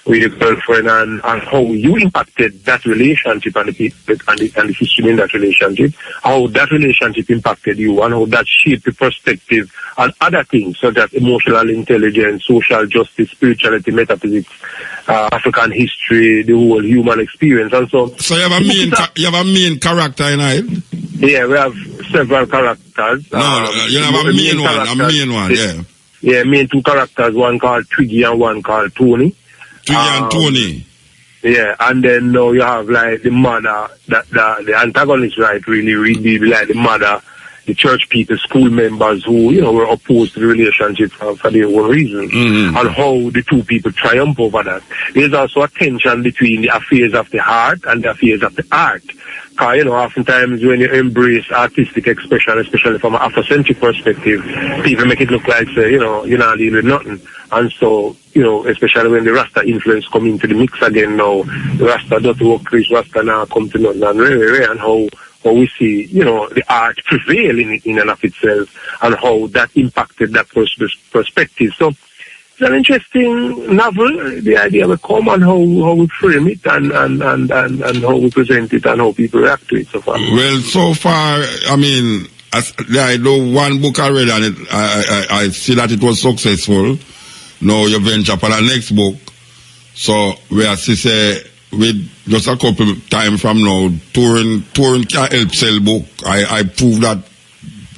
with your girlfriend and how you impacted that relationship and the history in that relationship, how that relationship impacted you and how that shaped the perspective and other things such as emotional intelligence, social justice, spirituality, metaphysics, African history, the whole human experience. And so you have a main character in it? Yeah, we have several characters. You have a main one, yeah. Yeah, main 2 characters, one called Twiggy and one called Tony. Twiggy and Tony. Yeah, and then now you have like the mother, the antagonist, right, really like the mother, the church people, school members who, were opposed to the relationship for their own reasons, and how the 2 people triumph over that. There's also a tension between the affairs of the heart and the affairs of the art. You know, oftentimes when you embrace artistic expression, especially from an Afrocentric perspective, people make it look like, say, you know, you're not dealing with nothing. And so, you know, especially when the Rasta influence come into the mix again now, the Rasta don't work, Chris Rasta now come to nothing, and really, and how we see, you know, the art prevail in and of itself, and how that impacted that perspective. So, it's an interesting novel, the idea will come and how we frame it and how we present it and how people react to it so far. Well, so far, I mean, I know one book I read and I see that it was successful. Now you venture for the next book. So we have to say, with just a couple time from now, touring can help sell book. I prove that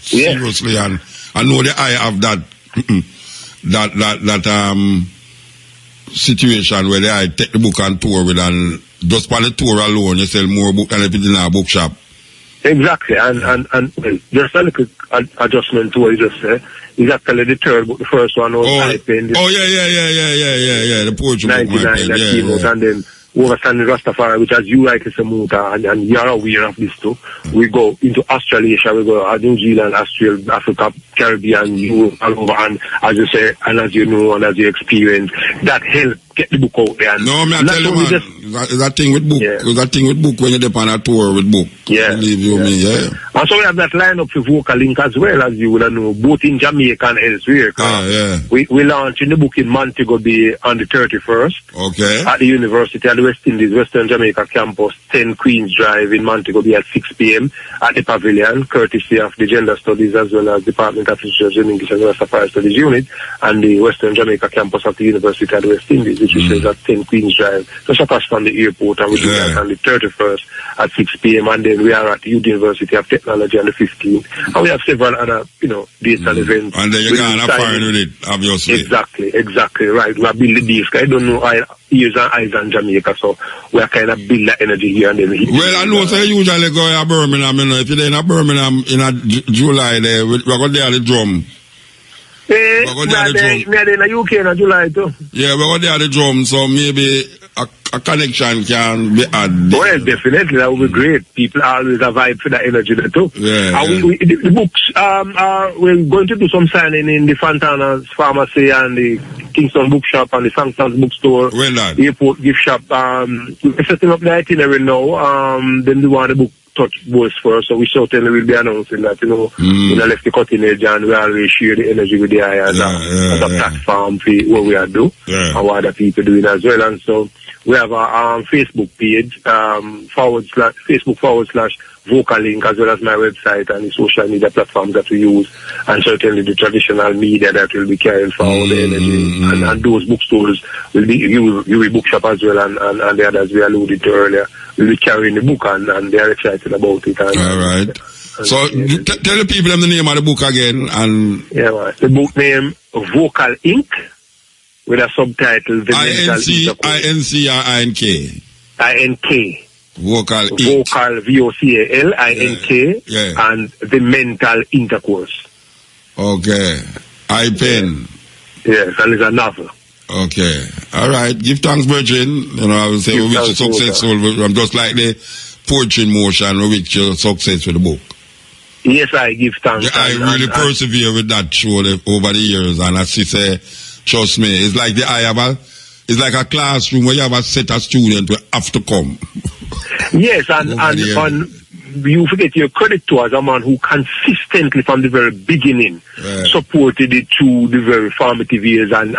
seriously, and I know that I have that situation where I take the book and tour with, and just for the tour alone you sell more book than if it's in a bookshop. Exactly, and just a little adjustment to what you just said. It's actually the third book. The first one was the poetry 99 book. that came out, and then Overstanding Rastafari, which as you rightly say, Muta, and you're aware of this too. We go into Australasia, we go New Zealand, Australia, Africa, Caribbean, Europe, all over, and as you say, and as you know, and as you experience, that help get the book out there. No, I tell you, man, that thing with book, that thing with book when you're on a tour with book. Believe you me, And so we have that lineup for Vocal Link as well, as you would know, both in Jamaica and elsewhere. We launching the book in Montego Bay on the 31st. Okay. At the University of the West Indies, Western Jamaica campus, 10 Queens Drive in Montego Bay at 6 p.m. at the Pavilion, courtesy of the Gender Studies as well as Department of Literature and English and Rastafari Studies Unit, and the Western Jamaica campus of the University of the West Indies, which is at 10 Queens Drive, just across from the airport, and we do that on the 31st at 6 p.m. And then we are at the University of Technology on the 15th, and we have several other, you know, dates and events. And then you're going to fire with it, obviously. Exactly, right. We are building this. I don't know ears and eyes on Jamaica, so we are kind of build that energy here and then. Well, I know, so you usually go to Birmingham, you know, if you're in Birmingham in July, there, we're going there the drum. We're in the UK in July too. Yeah, we're going there the drum, so maybe a connection can be had. Well, definitely, that would be great. People always have vibe for that energy there too. The books, we're going to do some signing in the Fontana's Pharmacy and the Kingston Bookshop and the Sanctus Bookstore. When that? The Airport Gift Shop. We're setting up the itinerary now. Then we want the book touch both first, so we certainly will be announcing that, you know, we left the cutting edge and we always share the energy with the eye as a platform for what we are doing and what other people doing as well. And so we have a Facebook page, Facebook / Vocal Link, as well as my website and the social media platforms that we use, and certainly the traditional media that will be carrying forward the energy. And those bookstores will be, you bookshop as well, and the others we alluded to earlier, will be carrying the book, and they are excited about it. And, all right. So tell the people the name of the book again. And the book name Vocal Inc. with a subtitle INC or INK? INK. Vocal Inc. Vocal VOCALINK and the mental intercourse. Okay. I-pen. Yes, and it's a novel. Okay. All right. Give thanks, Virgin. You know, I will say we wish you successful. I'm just like the poetry in motion, we wish you success with the book. Yes, I give thanks. I really persevere with that show over the years, and as she say, trust me, it's like it's like a classroom where you have a set of students who have to come. Yes, and you forget your credit to as a man who consistently from the very beginning supported it through the very formative years and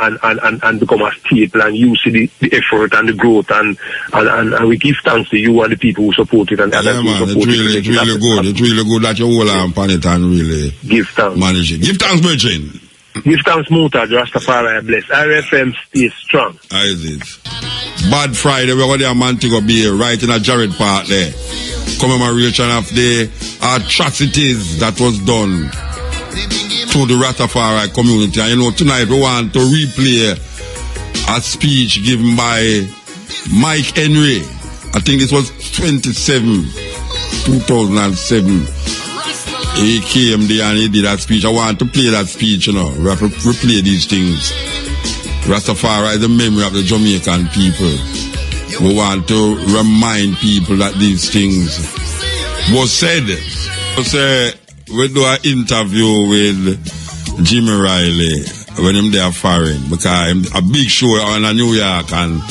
become a staple, and you see the effort and the growth and we give thanks to you and the people who support it and others who support it. It's really good. It's really good that you hold on upon it and really give thanks. Manage it. Give thanks, Virgin. Give thanks, Muta. Rastafari bless. RFM stay strong. As it. Bad Friday, we're going to Montego Bay, right in a Jared Park there. Commemoration of the atrocities that was done to the Rastafari community. And you know, tonight we want to replay a speech given by Mike Henry. I think this was 2007. He came there and he did that speech. I want to play that speech, you know. We have to replay these things. Rastafari is the memory of the Jamaican people. We want to remind people that these things was said. We do an interview with Jimmy Riley when him there foreign, because him a big show on a New York, and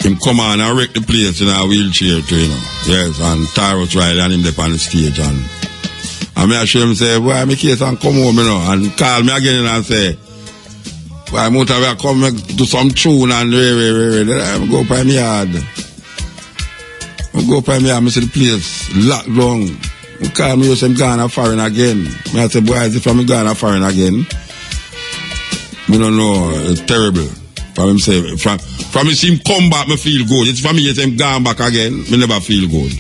him come on and wreck the place in a wheelchair too, you know. Yes, and Tyrus Riley and him there on the stage, and I show him say, why me case and come home, you know, and call me again and say, why Muta we come do some tune and then I go by me yard. I go by me yard, I see the place locked down. I call me, you say, I'm gone foreign again. I say, boy, is it from me gone foreign again? I don't know, it's terrible. From him say, from me see him come back, me feel good. It's from me, you say, I'm gone back again, me never feel good.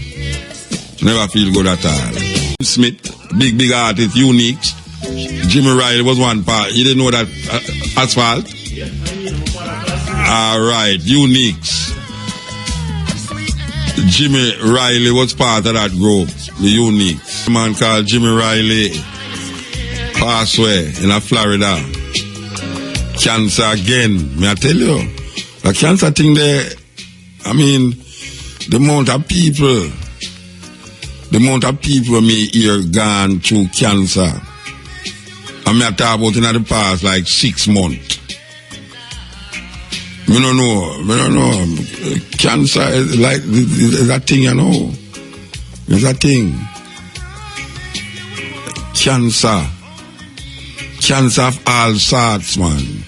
Never feel good at all. Smith, big artist, Unique. Jimmy Riley was one part. You didn't know that Asphalt? Alright, Unique. Jimmy Riley was part of that group, the Unique. A man called Jimmy Riley passed away in Florida. Cancer again. May I tell you? The cancer thing there, I mean, the amount of people me here gone through cancer. I may talk about in the past like 6 months. I don't know. Cancer is like is a thing, you know. It's a thing. Cancer of all sorts, man.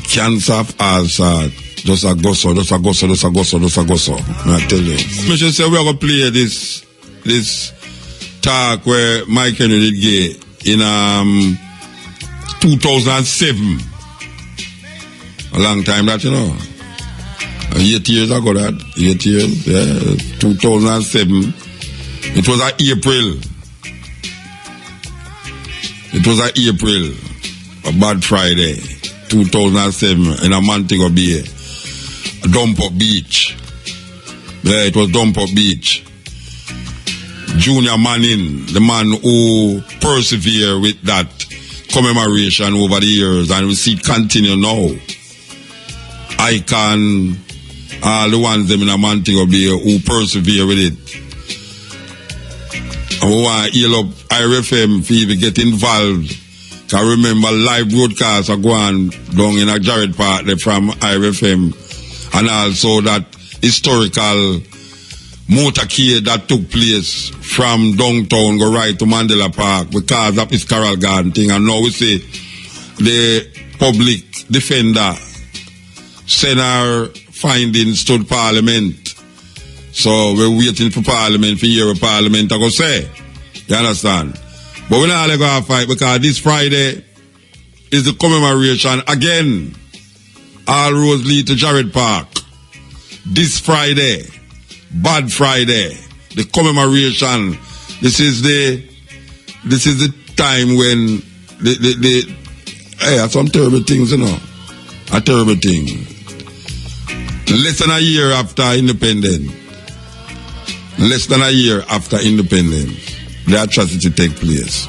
Cancer of all sorts. Just a gosso. I tell you. I should say we're gonna play this talk where Mike Henry did get in 2007. A long time that, you know. 8 years ago that. 8 years, yeah. 2007. It was April. A bad Friday. 2007 in a Montego Bay. Dump-up beach. Yeah, it was Dump-up beach. Junior Manning, the man who persevered with that commemoration over the years, and we see it continue now. Icon, all the ones them in a Montego Bay who persevere with it. And we want to heal up IRFM for even get involved. Because remember, live broadcasts are going down in a Jared Park from IRFM. And also that historical motorcade that took place from downtown go right to Mandela Park because of his Carroll Garden thing. And now we see the public defender send our findings to Parliament. So we're waiting for Parliament for hear what Parliament are going to say. You understand? But we're not going to fight because this Friday is the commemoration again. All roads lead to Jared Park. This Friday, Bad Friday, the commemoration. This is the time when some terrible things, you know. A terrible thing. Less than a year after independence. The atrocity take place.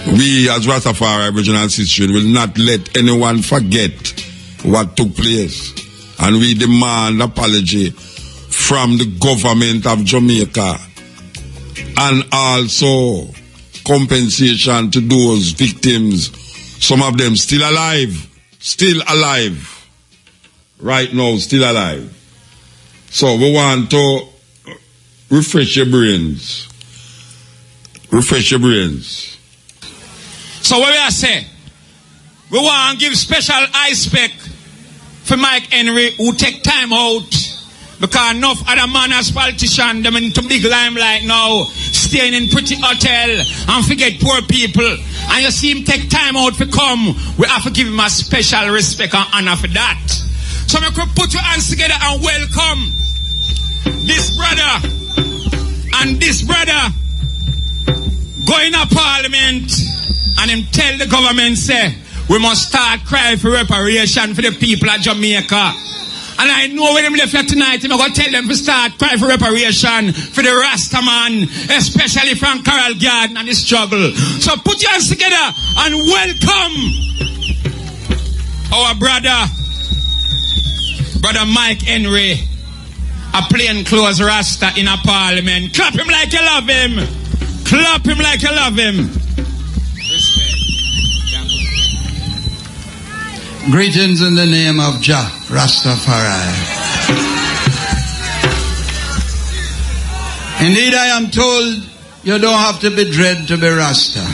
We as Rastafari Aboriginal Sisterhood will not let anyone forget what took place. And we demand apology from the government of Jamaica and also compensation to those victims, some of them still alive right now, still alive. So we want to refresh your brains. So what we are saying, we want to give special respect for Mike Henry, who take time out, because enough other man as politician, them into big limelight now, staying in pretty hotel and forget poor people. And you see him take time out to come, we have to give him a special respect and honor for that. So we could put your hands together and welcome this brother and this brother going to Parliament and him tell the government say, we must start crying for reparation for the people of Jamaica. And I know when them left here tonight, I'm going to tell them to start crying for reparation for the Rasta man, especially from Carroll Garden and the struggle. So put your hands together and welcome our brother Mike Henry. a plain clothes Rasta in a parliament. Clap him like you love him. Clap him like you love him. Greetings in the name of Jah Rastafari. Indeed, I am told you don't have to be dread to be Rasta.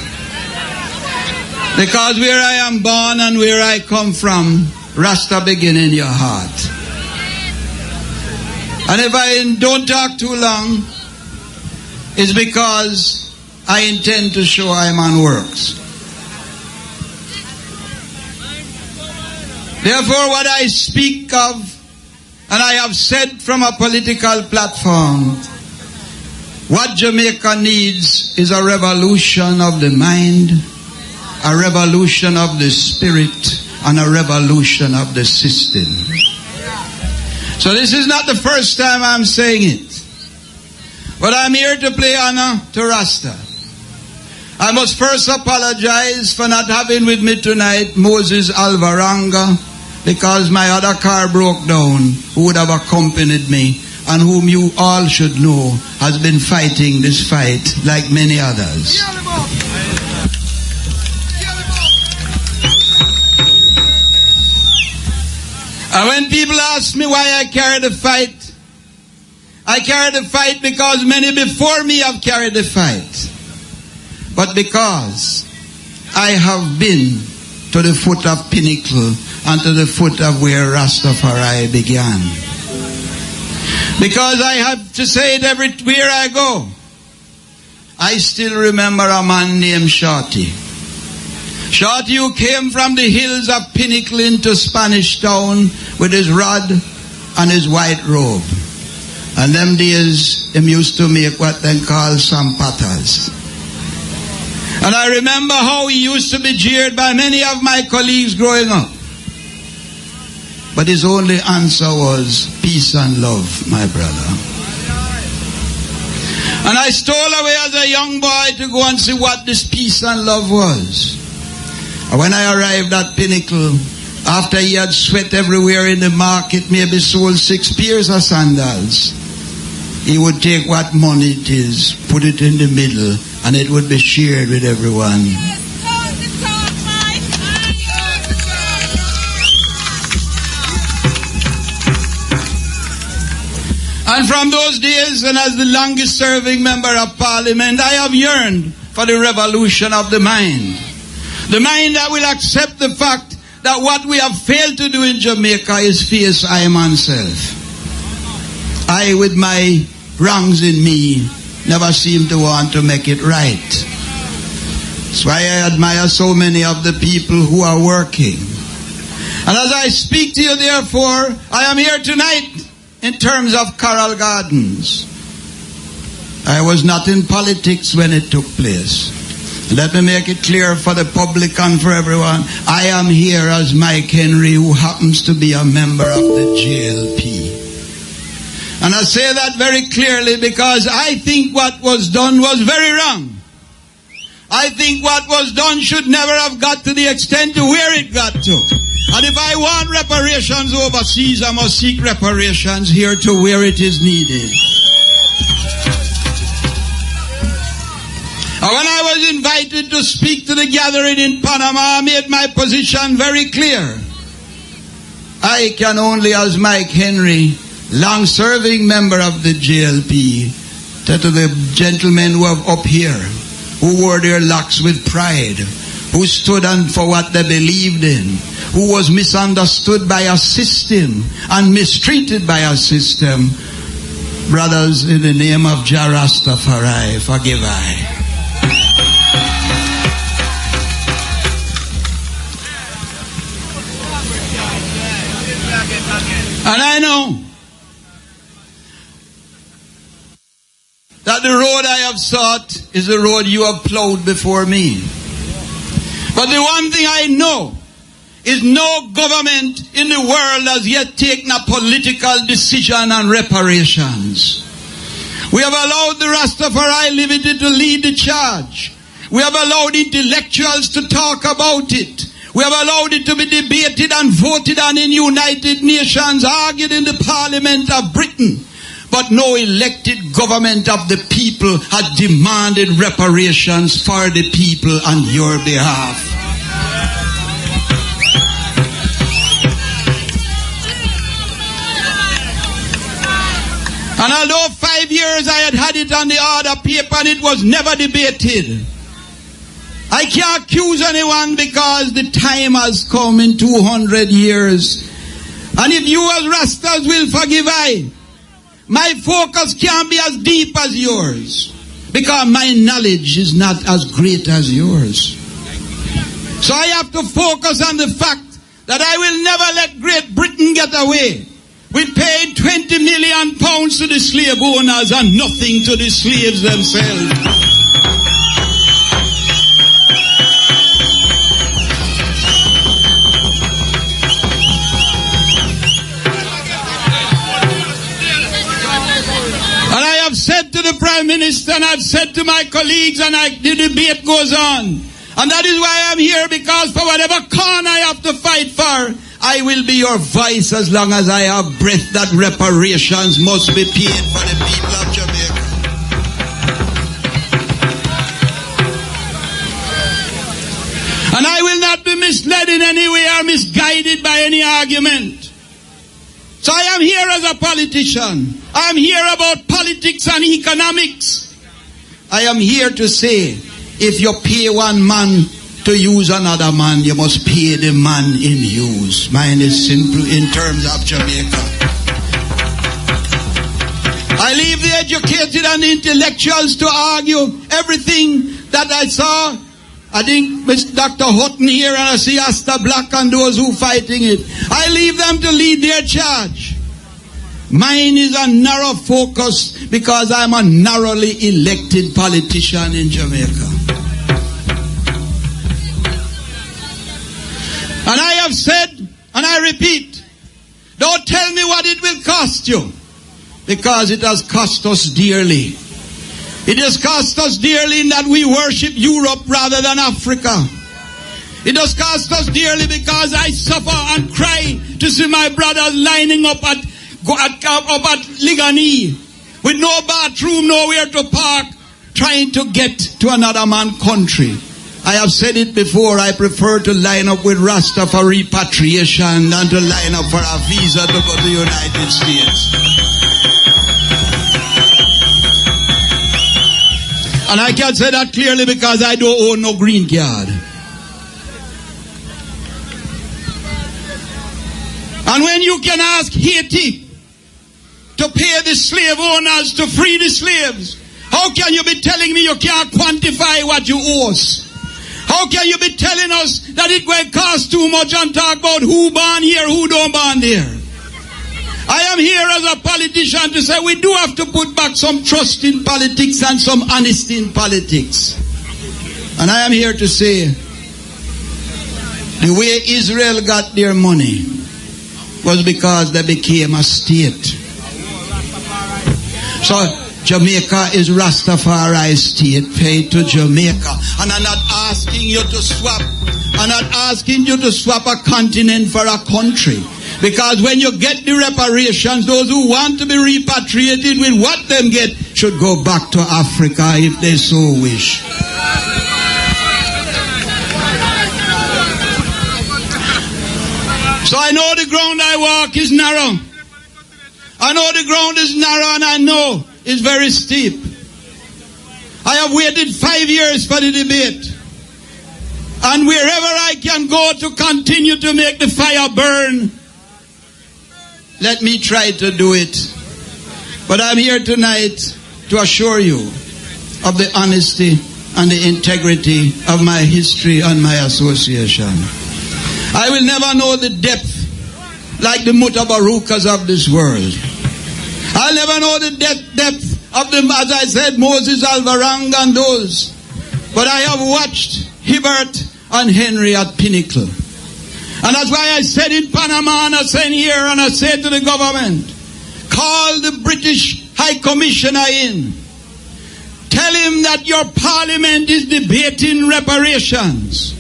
Because where I am born and where I come from, Rasta begin in your heart. And if I don't talk too long, it's because I intend to show I'm on works. Therefore, what I speak of, and I have said from a political platform, what Jamaica needs is a revolution of the mind, a revolution of the spirit, and a revolution of the system. So this is not the first time I'm saying it. But I'm here to play honor to Rasta. I must first apologize for not having with me tonight Moses Alvaranga, because my other car broke down, who would have accompanied me, and whom you all should know has been fighting this fight like many others. And when people ask me why I carry the fight, I carry the fight because many before me have carried the fight. But because I have been to the foot of pinnacle and to the foot of where Rastafari began. Because I have to say it everywhere I go. I still remember a man named Shorty. Shorty who came from the hills of Pinnacle into Spanish Town with his rod and his white robe. And them days, him used to make what they call some patas. And I remember how he used to be jeered by many of my colleagues growing up. But his only answer was peace and love, my brother. And I stole away as a young boy to go and see what this peace and love was. And when I arrived at Pinnacle, after he had sweat everywhere in the market, maybe sold 6 pairs of sandals, he would take what money it is, put it in the middle, and it would be shared with everyone. And from those days, and as the longest serving member of parliament, I have yearned for the revolution of the mind. The mind that will accept the fact that what we have failed to do in Jamaica is face I myself. I, with my wrongs in me, never seem to want to make it right. That's why I admire so many of the people who are working. And as I speak to you, therefore, I am here tonight in terms of Coral Gardens. I was not in politics when it took place. Let me make it clear for the public and for everyone. I am here as Mike Henry, who happens to be a member of the JLP. And I say that very clearly because I think what was done was very wrong. I think what was done should never have got to the extent to where it got to. And if I want reparations overseas, I must seek reparations here to where it is needed. And when I was invited to speak to the gathering in Panama, I made my position very clear. I can only, as Mike Henry, long-serving member of the JLP, say to the gentlemen who have up here, who wore their locks with pride, who stood on for what they believed in, who was misunderstood by a system and mistreated by a system, brothers, in the name of Jah Rastafari, forgive I. And I know that the road I have sought is the road you have plowed before me. But the one thing I know is no government in the world has yet taken a political decision on reparations. We have allowed the Rastafari Limited to lead the charge. We have allowed intellectuals to talk about it. We have allowed it to be debated and voted on in United Nations, argued in the Parliament of Britain. but no elected government of the people had demanded reparations for the people on your behalf. And although 5 years I had it on the order paper and it was never debated, I can't accuse anyone because the time has come in 200 years. And if you as Rastas will forgive I, my focus can't be as deep as yours, because my knowledge is not as great as yours. So I have to focus on the fact that I will never let Great Britain get away. We paid 20 million pounds to the slave owners and nothing to the slaves themselves. And I have said to the Prime Minister, and I've said to my colleagues, and the debate goes on. And that is why I'm here, because for whatever corner I have to fight for, I will be your voice as long as I have breath. That reparations must be paid for the people of Jamaica. And I will not be misled in any way or misguided by any argument. So I am here as a politician. I am here about politics and economics. I am here to say, if you pay one man to use another man, you must pay the man in use. Mine is simple in terms of Jamaica. I leave the educated and the intellectuals to argue everything that I saw. I think Dr. Hutton here, and I see Asta Black and those who fighting it. I leave them to lead their charge. Mine is a narrow focus because I'm a narrowly elected politician in Jamaica. And I have said, and I repeat, don't tell me what it will cost you, because it has cost us dearly. It has cost us dearly in that we worship Europe rather than Africa. It has cost us dearly because I suffer and cry to see my brothers lining up at Ligani with no bathroom, nowhere to park, trying to get to another man's country. I have said it before, I prefer to line up with Rasta for repatriation than to line up for a visa to go to the United States. And I can say that clearly because I don't own no green card. And when you can ask Haiti to pay the slave owners to free the slaves, how can you be telling me you can't quantify what you owe us? How can you be telling us that it will cost too much and talk about who born here, who don't born there? I am here as a politician to say we do have to put back some trust in politics and some honesty in politics. And I am here to say the way Israel got their money was because they became a state. So Jamaica is Rastafari's state, paid to Jamaica. And I'm not asking you to swap. I'm not asking you to swap a continent for a country. Because when you get the reparations, those who want to be repatriated with what them get should go back to Africa if they so wish. So I know the ground I walk is narrow. I know the ground is narrow, and I know it's very steep. I have waited 5 years for the debate. And wherever I can go to continue to make the fire burn, let me try to do it. But I'm here tonight to assure you of the honesty and the integrity of my history and my association. I will never know the depth like the Mutabarukas of this world. I'll never know the depth of them, as I said, Moses, Alvarang and those. But I have watched Hibbert and Henry at Pinnacle. And that's why I said in Panama, and I said here, and I said to the government, call the British High Commissioner in. Tell him that your parliament is debating reparations.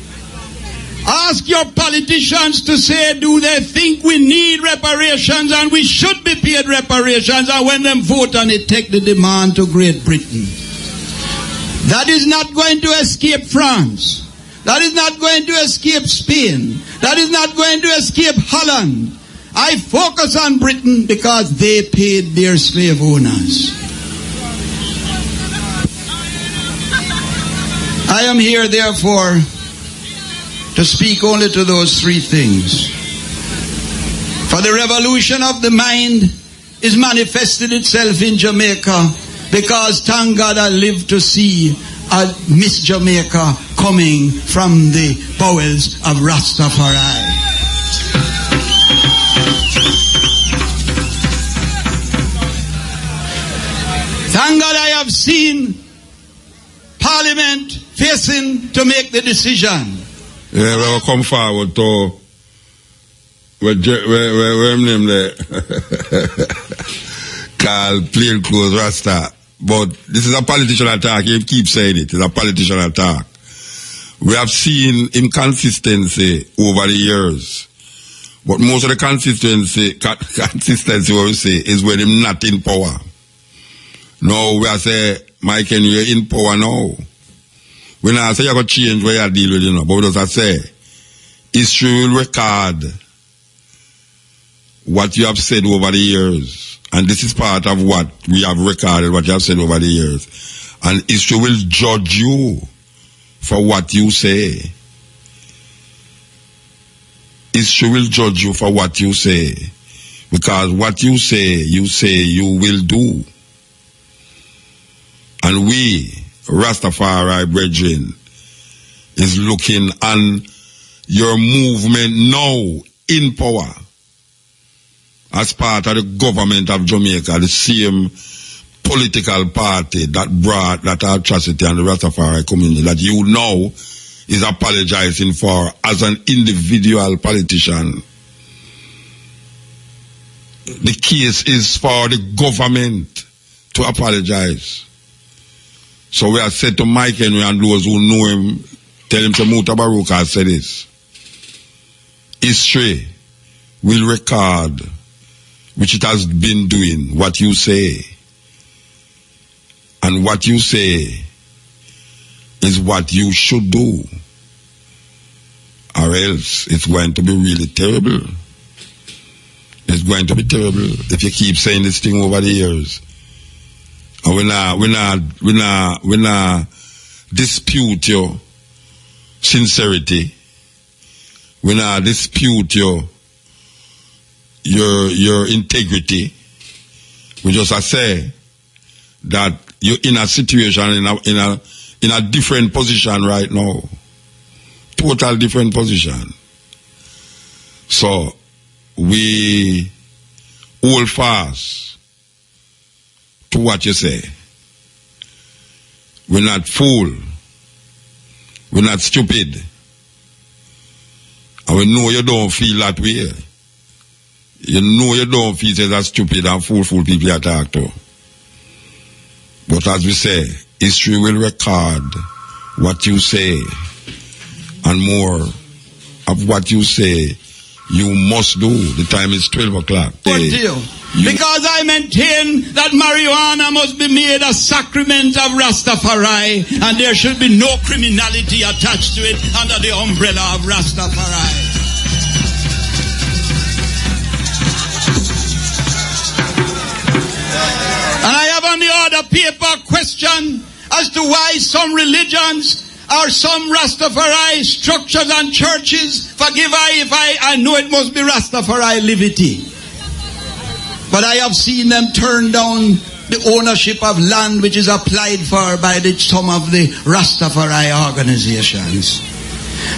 Ask your politicians to say, do they think we need reparations and we should be paid reparations, and when them vote on it, take the demand to Great Britain. That is not going to escape France. That is not going to escape Spain. That is not going to escape Holland. I focus on Britain because they paid their slave owners. I am here, therefore, to speak only to those three things. For the revolution of the mind is manifested itself in Jamaica, because thank God I live to see a Miss Jamaica coming from the bowels of Rastafari. Thank God I have seen Parliament facing to make the decision. Yeah, we will come forward to where him name there called plain clothes Rasta. But this is a politician attack. He keeps saying it. It's a politician attack. We have seen inconsistency over the years. But most of the consistency what we say is when him not in power. No, we are say, Mike Henry, you're in power now. When I say you're going to change where you deal with, you know, but as I say, history will record what you have said over the years. And this is part of what we have recorded, what you have said over the years. And history will judge you for what you say. History will judge you for what you say. Because what you say you will do. And we, Rastafari brethren, is looking on your movement now in power as part of the government of Jamaica, the same political party that brought that atrocity on the Rastafari community that you know is apologizing for as an individual politician. The case is for the government to apologize. So we have said to Mike Henry and those who know him, tell him to Muta Baruch has said this. History will record, which it has been doing, what you say. And what you say is what you should do. Or else it's going to be really terrible. It's going to be terrible if you keep saying this thing over the years. And we not dispute your sincerity. We not dispute your integrity. We just say that you're in a situation in a different position right now. Total different position. So we hold fast to what you say. We're not fool. We're not stupid. And we know you don't feel that way. You know you don't feel that stupid and fool people you talk to. But as we say, history will record what you say, and more of what you say you must do. The time is 12 o'clock. Because I maintain that marijuana must be made a sacrament of Rastafari, and there should be no criminality attached to it under the umbrella of Rastafari. And I have on the other paper a question as to why some religions or some Rastafari structures and churches, forgive if I know it must be Rastafari liberty, but I have seen them turn down the ownership of land which is applied for by some of the Rastafari organizations.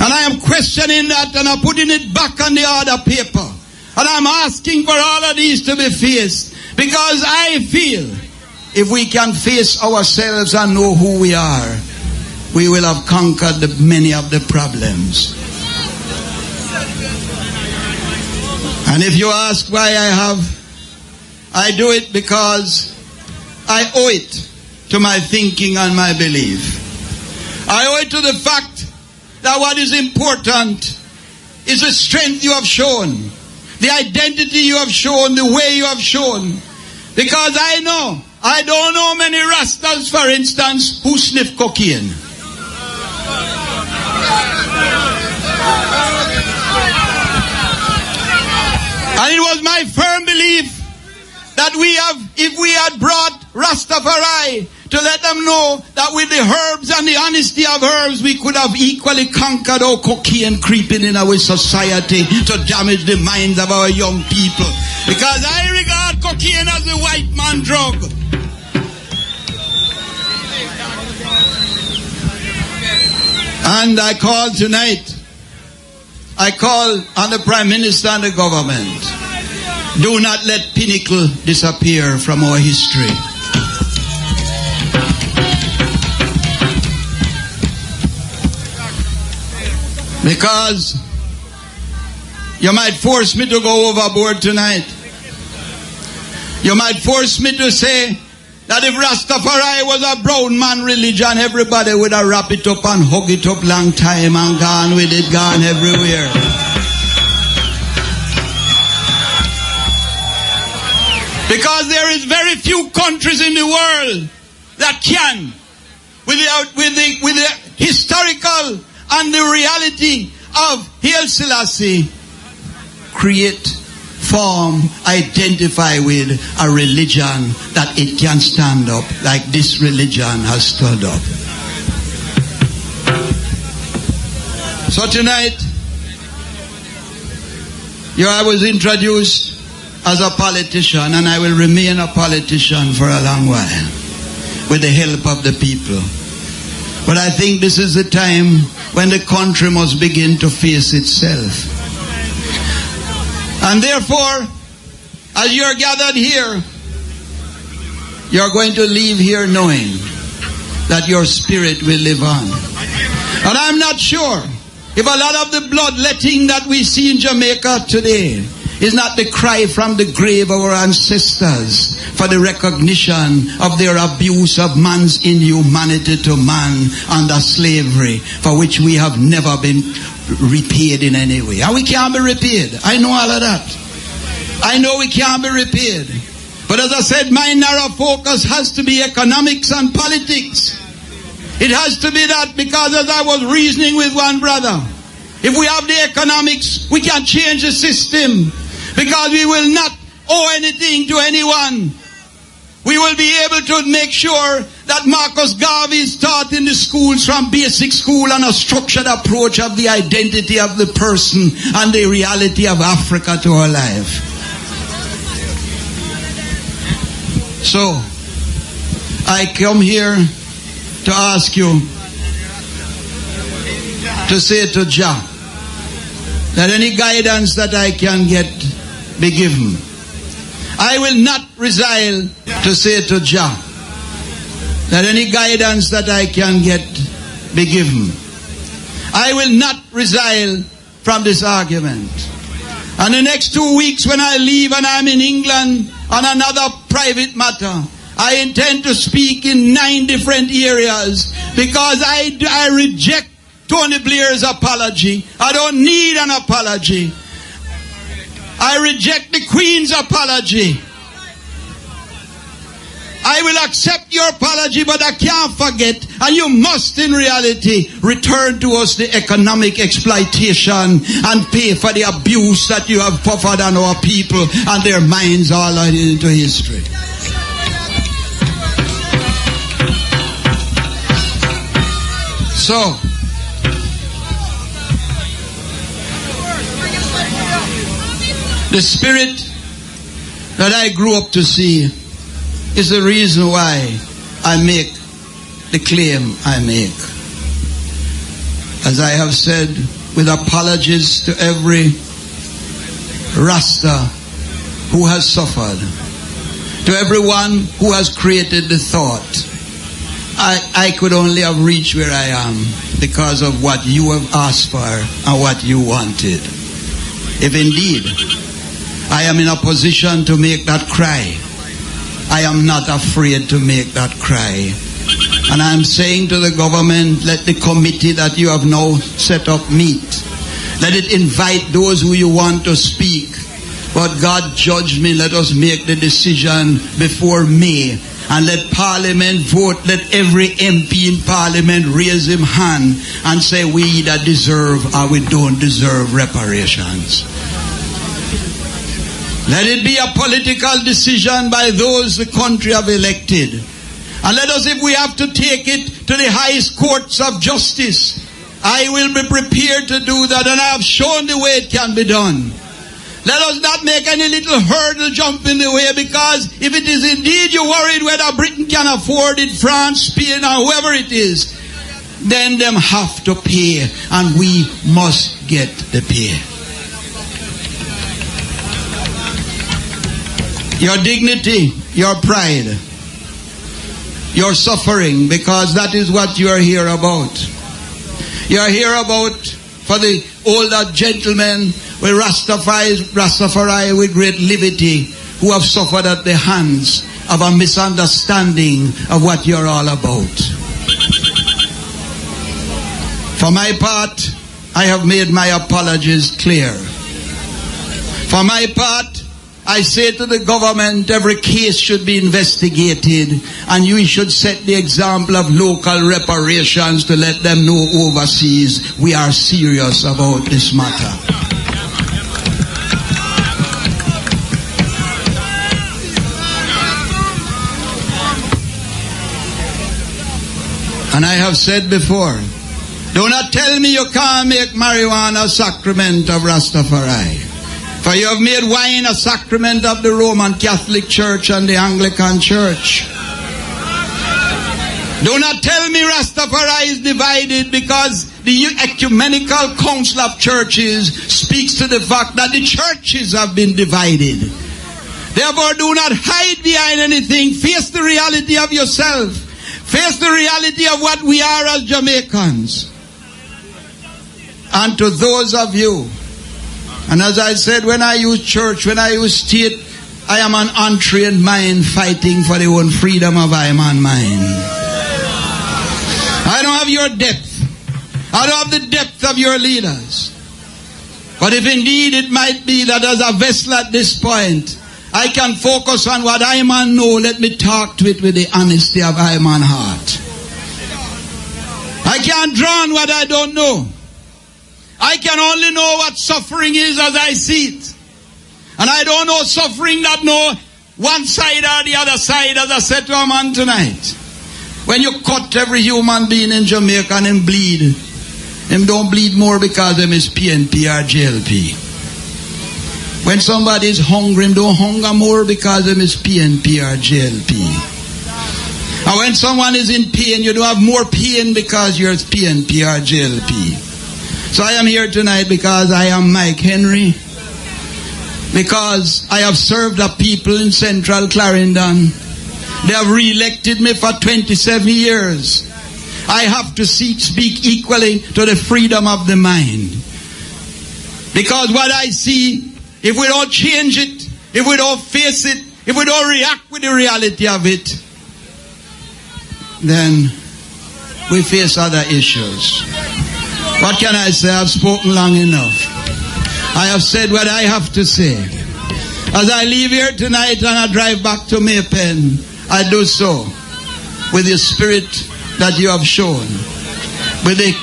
And I am questioning that, and I'm putting it back on the other paper. And I'm asking for all of these to be faced, because I feel if we can face ourselves and know who we are, we will have conquered many of the problems. And if you ask why I do it because I owe it to my thinking and my belief. I owe it to the fact that what is important is the strength you have shown, the identity you have shown, the way you have shown. Because I don't know many Rastas, for instance, who sniff cocaine. And it was my firm belief that if we had brought Rastafari to let them know that with the herbs and the honesty of herbs, we could have equally conquered our cocaine creeping in our society to damage the minds of our young people. Because I regard cocaine as a white man drug. And I call tonight, I call on the Prime Minister and the government. Do not let Pinnacle disappear from our history. Because you might force me to go overboard tonight. You might force me to say that if Rastafari was a brown man religion, everybody would have wrapped it up and hug it up long time and gone with it, gone everywhere. Because there is very few countries in the world that can, with the historical and the reality of Haile Selassie, create, form, identify with a religion that it can stand up like this religion has stood up. So tonight, I was introduced as a politician, and I will remain a politician for a long while with the help of the people. But I think this is the time when the country must begin to face itself. And therefore, as you're gathered here, you're going to leave here knowing that your spirit will live on. And I'm not sure if a lot of the bloodletting that we see in Jamaica today is not the cry from the grave of our ancestors for the recognition of their abuse of man's inhumanity to man under slavery, for which we have never been repaid in any way. And we can't be repaid. I know all of that. I know we can't be repaid. But as I said, my narrow focus has to be economics and politics. It has to be that, because as I was reasoning with one brother, if we have the economics, we can change the system. Because we will not owe anything to anyone. We will be able to make sure that Marcus Garvey is taught in the schools from basic school on a structured approach of the identity of the person and the reality of Africa to our life. So, I come here to ask you to say to Jah that any guidance that I can get be given. I will not resile to say to Jah that any guidance that I can get be given. I will not resile from this argument. And the next 2 weeks when I leave and I'm in England on another private matter, I intend to speak in 9 different areas, because I reject Tony Blair's apology. I don't need an apology. I reject the Queen's apology. I will accept your apology, but I can't forget, and you must in reality return to us the economic exploitation and pay for the abuse that you have puffered on our people and their minds all into history. So, the spirit that I grew up to see is the reason why I make the claim I make. As I have said, with apologies to every Rasta who has suffered, to everyone who has created the thought, I could only have reached where I am because of what you have asked for and what you wanted. If indeed I am in a position to make that cry, I am not afraid to make that cry. And I'm saying to the government, let the committee that you have now set up meet. Let it invite those who you want to speak. But God judge me. Let us make the decision before May. And let Parliament vote. Let every MP in Parliament raise him hand and say we either deserve or we don't deserve reparations. Let it be a political decision by those the country have elected. And let us, if we have to take it to the highest courts of justice, I will be prepared to do that, and I have shown the way it can be done. Let us not make any little hurdle jump in the way, because if it is indeed you're worried whether Britain can afford it, France, Spain, or whoever it is, then them have to pay, and we must get the pay. Your dignity, your pride, your suffering, because that is what you are here about. You are here about for the older gentlemen with Rastafari with great liberty, who have suffered at the hands of a misunderstanding of what you're all about. For my part, I have made my apologies clear. For my part, I say to the government, every case should be investigated, and you should set the example of local reparations to let them know overseas we are serious about this matter. And I have said before, do not tell me you can't make marijuana a sacrament of Rastafari. For you have made wine a sacrament of the Roman Catholic Church and the Anglican Church. Do not tell me Rastafari is divided, because the Ecumenical Council of Churches speaks to the fact that the churches have been divided. Therefore, do not hide behind anything. Face the reality of yourself. Face the reality of what we are as Jamaicans. And to those of you, and as I said, when I use church, when I use state, I am an untrained mind fighting for the own freedom of I am on mind. I don't have your depth. I don't have the depth of your leaders. But if indeed it might be that as a vessel at this point, I can focus on what I man know, let me talk to it with the honesty of I man heart. I can't draw on what I don't know. I can only know what suffering is as I see it. And I don't know suffering that know one side or the other side, as I said to a man tonight. When you cut every human being in Jamaica and him bleed, him don't bleed more because him is PNP or JLP. When somebody is hungry, him don't hunger more because him is PNP or JLP. And when someone is in pain, you don't have more pain because you're PNP or JLP. So I am here tonight because I am Mike Henry, because I have served the people in Central Clarendon. They have re-elected me for 27 years. I have to speak equally to the freedom of the mind. Because what I see, if we don't change it, if we don't face it, if we don't react with the reality of it, then we face other issues. What can I say? I've spoken long enough. I have said what I have to say. As I leave here tonight and I drive back to Maypen, I do so with the spirit that you have shown. With the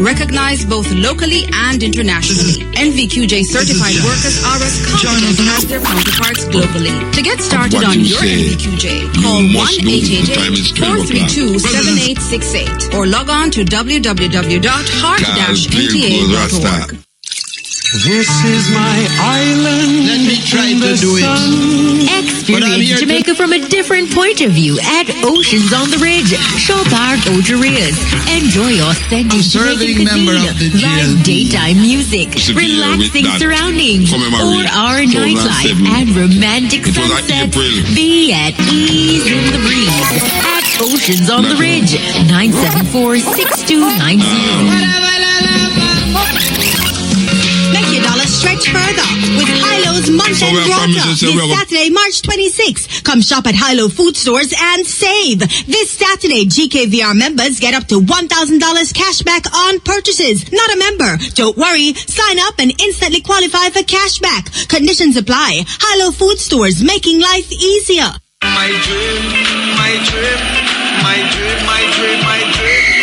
recognized both locally and internationally. NVQJ certified workers are as competent as their counterparts globally. To get started on your NVQJ, call 1-888-432-7868 or log on to www.heart-nta.org. This is my island. Let me try to do it. Experience Jamaica from a different point of view at Oceans on the Ridge, Shaw Park, Oterias. Enjoy authentic Jamaican cuisine, live daytime music, relaxing surroundings, 4-hour nightlife, and romantic sunsets. Be at ease in the breeze at Oceans on the Ridge, 974-6290. Make your dollar straight. stretch further with Hilo's Month End Rota this Saturday, March 26th. Come shop at Hilo food stores and save. This Saturday, GKVR members get up to $1,000 cash back on purchases. Not a member? Don't worry. Sign up and instantly qualify for cash back. Conditions apply. Hilo food stores, making life easier. My dream, my dream, my dream, my dream, my dream.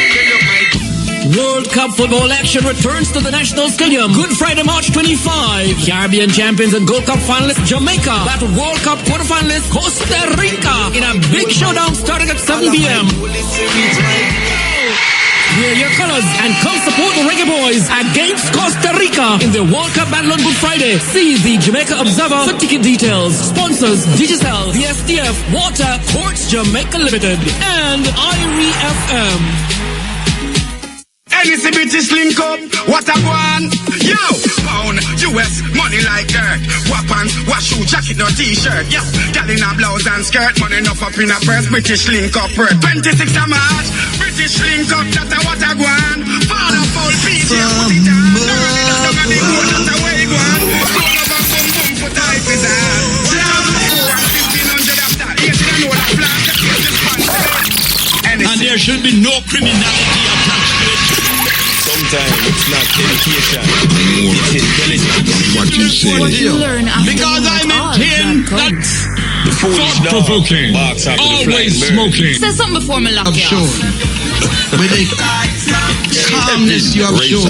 World Cup football action returns to the National Stadium. Good Friday, March 25. Caribbean champions and Gold Cup finalists Jamaica battle World Cup quarterfinalists Costa Rica in a big showdown starting at 7 p.m. Wear your colors and come support the Reggae Boys against Costa Rica in the World Cup battle on Good Friday. See the Jamaica Observer for ticket details. Sponsors Digicel, the STF, Water, Ports Jamaica Limited, and Irie FM. Any British link up, what a one. Yo, pound, US, money like dirt. Weapon, wash shoe, jacket, no t-shirt. Yo, gal in a blouse and skirt. Money enough up in a purse, British link up. 26th of March, British link up, that's a what a one. Fall of all peace, you put it down. Don't run it down, that's a way one. Soul of a boom boom, put a life is on. 1500 after, 18 and all a plan. And there should be no criminality attached to it. Sometimes it's not education, it's intelligence. What you say? Because I maintain that the foolish thought-provoking, always smoking. Say something before me lock you shown. With the calmness you have shown.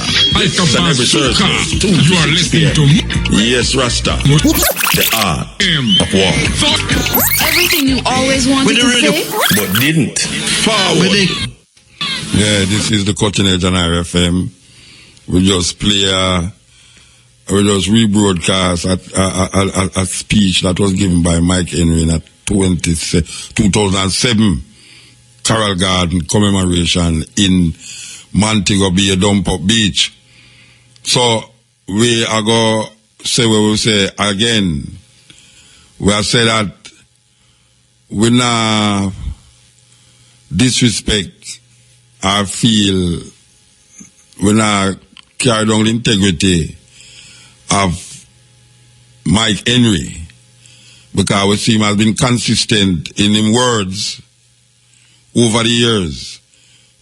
You are listening to Yes, Rasta. The art of war. everything you always wanted to say, but didn't. Forward. Yeah, this is the Cutting Edge on RFM. We just play we just rebroadcast a speech that was given by Mike Henry in a 2007 Carol Garden commemoration in Montego Bay, Dump Up Beach. So we are going to say what we say again. We are say that we not disrespect I feel when I carry down the integrity of Mike Henry, because we see him has been consistent in his words over the years.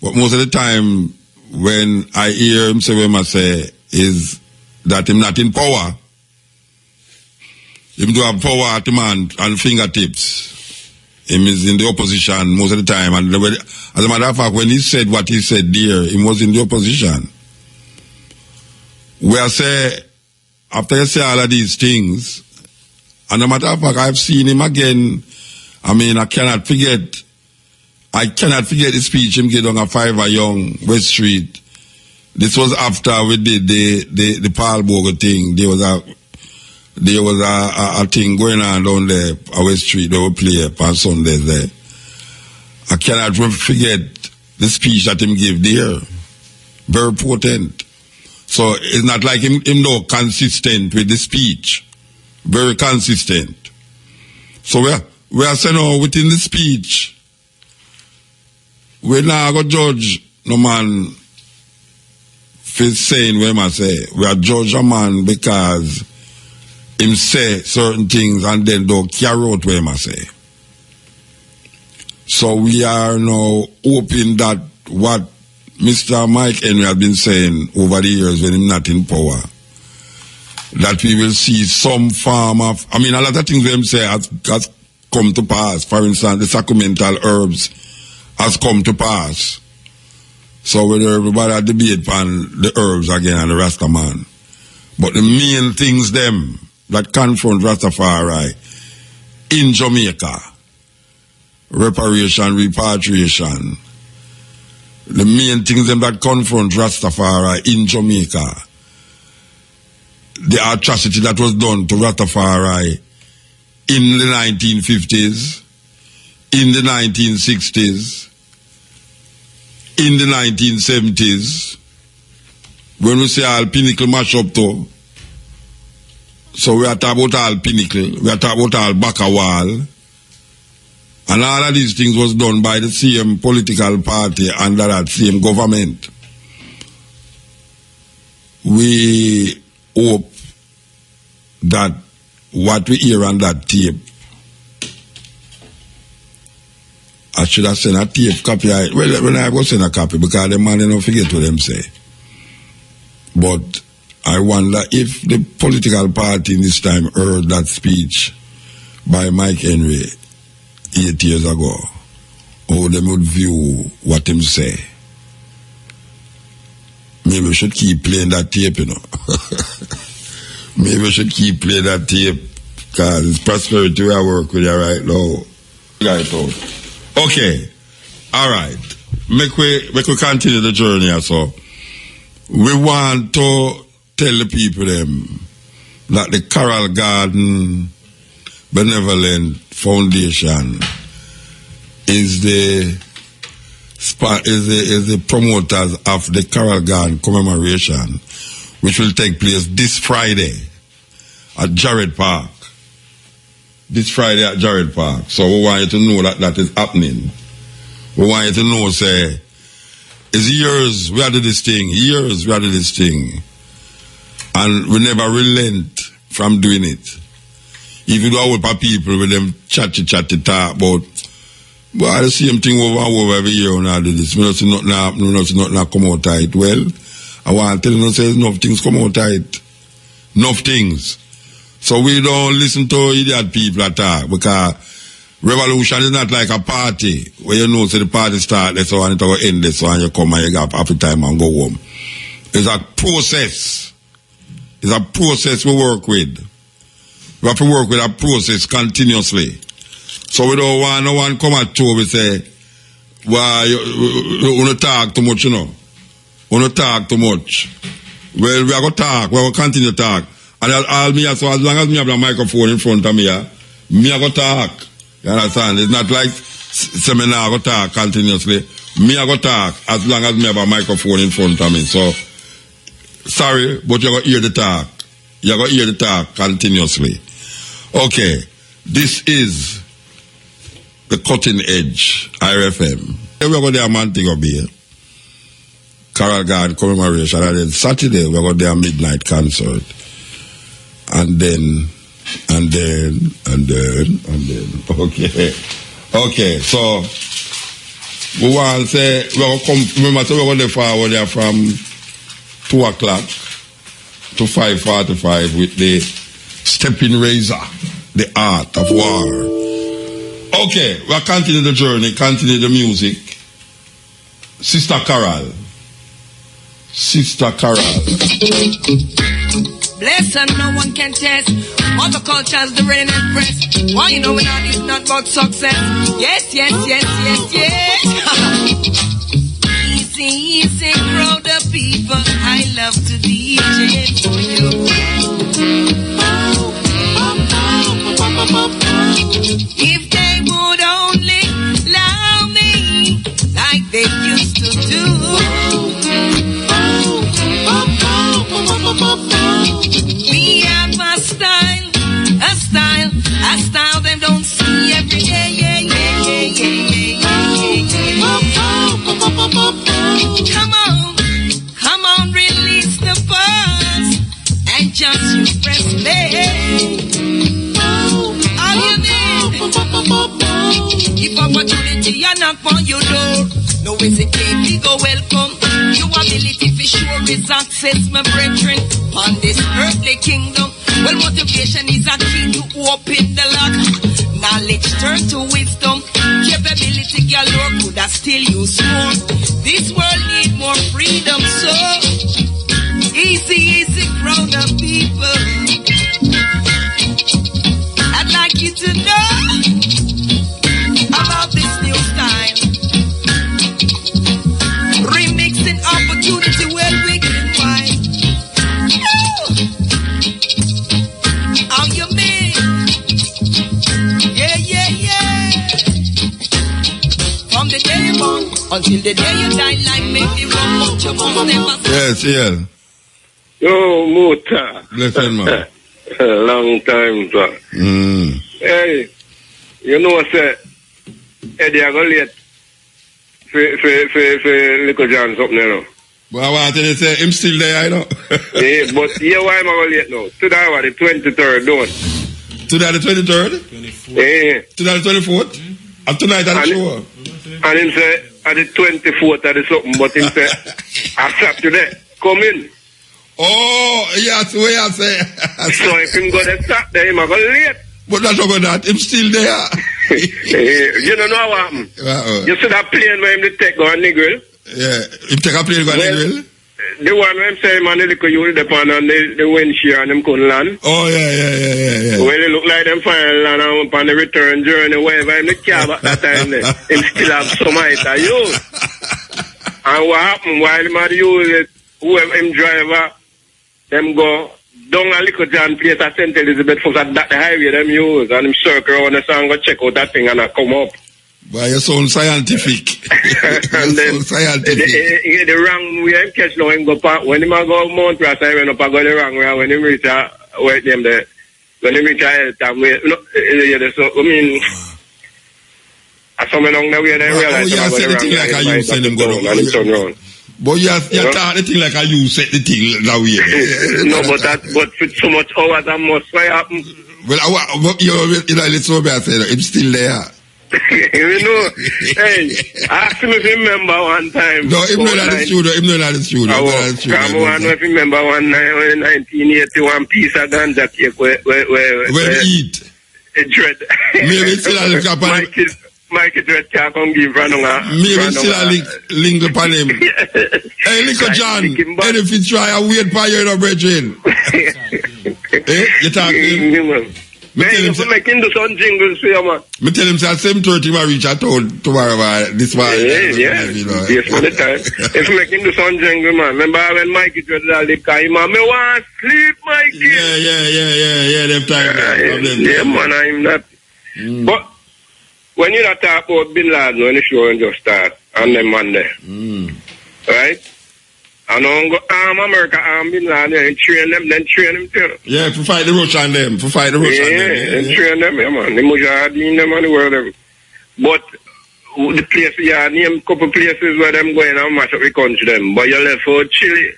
But most of the time when I hear him say what I say is that him not in power. Him do have power at him and fingertips. Him is in the opposition most of the time. And as a matter of fact, when he said what he said there, he was in the opposition. Where I say, after you say all of these things, and as a matter of fact, I've seen him again. I mean, I cannot forget the speech him gave on a 5 Young West Street. This was after we did the Paul Bogle thing. There was a thing going on down there at West Street. They will play on Sundays there. I cannot forget the speech that him gave there. Very potent. So it's not like him no consistent with the speech. Very consistent. So we are saying now within the speech, we're not going to judge no man for saying what I say. We are judge a man because him say certain things and then don't carry out what I say. So we are now hoping that what Mr. Mike Henry has been saying over the years when he's not in power, that we will see some form of, I mean, a lot of things them say has come to pass. For instance, the sacramental herbs has come to pass. So whether everybody debate on the herbs again and the Rasta man. But the main things them that confront Rastafari in Jamaica, reparation, repatriation, the main things them that confront Rastafari in Jamaica, the atrocity that was done to Rastafari in the 1950s, in the 1960s, in the 1970s, when we say all pinnacle mash up to, so we are talking about all pinnacle, we are talking about all Bakawal, and all of these things was done by the same political party under that same government. We hope that what we hear on that tape, I should have sent a tape copy. When I was send a copy, because the man don't forget what them say. But I wonder if the political party in this time heard that speech by Mike Henry 8 years ago, how they would view what him say. Maybe we should keep playing that tape, you know. Maybe we should keep playing that tape, because it's prosperity I work with you right now. Okay, all right. Make we continue the journey so. We want to tell the people them that the Carroll Garden Benevolent Foundation is the promoters of the Carroll Garden commemoration, which will take place this Friday at Jared Park. This Friday at Jared Park. So we want you to know that is happening. We want you to know, say, it's years we had this thing, and we never relent from doing it. If you do with people with them chatty talk about, well, the same thing over and over every year when I do this. We don't see nothing happen, nothing come out of it. Well, I want to tell you, say enough things come out of it. Enough things. So we don't listen to idiot people attack, because revolution is not like a party where you know, so the party start this one, it will end this one, you come and you got happy time and go home. It's a process. It's a process we work with. We have to work with a process continuously. So we don't want no one come at you and say, well, you don't talk too much, you know. You don't talk too much. Well, we are going to talk. We are going to continue to talk. And all me, so as long as me have a microphone in front of me, me are going to talk. You understand? It's not like seminar go talk continuously. Me I go talk as long as me have a microphone in front of me. So sorry, but you're gonna hear the talk. You're gonna hear the talk continuously. Okay. This is the Cutting Edge RFM. We're going to do a Montego Bay Carroll Garden commemoration, and then Saturday we're going to do a midnight concert. And then. Okay, so we want to say, we're going to come, remember, so we're going to forward there from 2 o'clock to 5:45 with the stepping razor, the art of war. Okay, we'll continue the journey, continue the music. Sister Carol. Bless and no one can test. Mother culture's the reign and press. Why you know when all is not about success? Yes. Easy, crowd of people. I love to DJ for you. If they would only love me like they used to do. We have a style them don't see every day. Come on, release the buzz and just you press play. All you need, if opportunity I knock on your door, no hesitate, go welcome. Your ability for sure is access, my brethren, on this earthly kingdom. Well, motivation is a key to open the lock. Knowledge turn to wisdom. Capability galore could have still use more. This world need more freedom, so easy, crowd of people. I'd like you to know about this new style. Remixing opportunity well we can find. How you mean? Yeah. From the day you're born until the day you die, like make the wrong but your bones never. Yes, yeah. Yo, Muta. Listen, man. Long time, sir. Hey, you know, sir, Eddie, I go late for Little John something, you know. But I want to say, him still there, I know. Yeah, but yeah, why am I going late now? Today was the 23rd, don't. Today the 23rd? 24th. Yeah. Today the 24th? And tonight at the show? And him say, at the 24th at the something, but him say, I Saturday, come in. Oh, yes, where I say. So if him go to Saturday, him a go late. But that's about that, him still there. You don't know what happened. You see that plane where him take go on the grill? Yeah, him take a plane go on the grill? The one where him say, man, the little you depend on the windshield and them couldn't land. Oh, yeah. When it look like them final land on the return journey, wherever in the cab at that time, him still have some height of use. And what happened while him had use it, whoever him driver, them go down a little John place at St. Elizabeth for that the highway them use, and him circle around the song, go check out that thing and I come up. But you sound scientific. And then the wrong way him catch now him go park. When him go Mount Ross, I went up and go the wrong way. When him reach when him reach a time so I mean somewhere along the way they realize you say the thing like I you send him go down and him turn around. But you talk the thing like I you set the thing that way. No, but with so much hours that must happen. Well, you know, let's go back and say him still there. You know, hey, ask him if he remember one time. No, him not at the studio. Come on, if he remember one night when 1981 piece of ganja cake where eat. Dread. Maybe still a link upon him. Mikey Dread can't come give Ranunga. Maybe still a link upon him. Hey, Lico John, and if you try a weird fire, you know, brethren. Eh, you talking? Man, you make him do some jingles for you, man. Me tell him say at 7:30 I reach at town tomorrow. This one. Yeah. Yes, for the time. If you make him do some jingle, man. Remember when Mikey tried to live, man, me want sleep, Mikey. Yeah. Them time. Yeah, man, I'm not. But when you talk about Bin Laden when the show just start, and them man there, right? And I'm go arm America, arm Bin Laden, and train them too. Yeah, to fight the Russian them, and train them, yeah, man. The Mujahideen, them and the world. But the place, yeah, name a couple places where them going and mash up the country, them. But you left for Chile.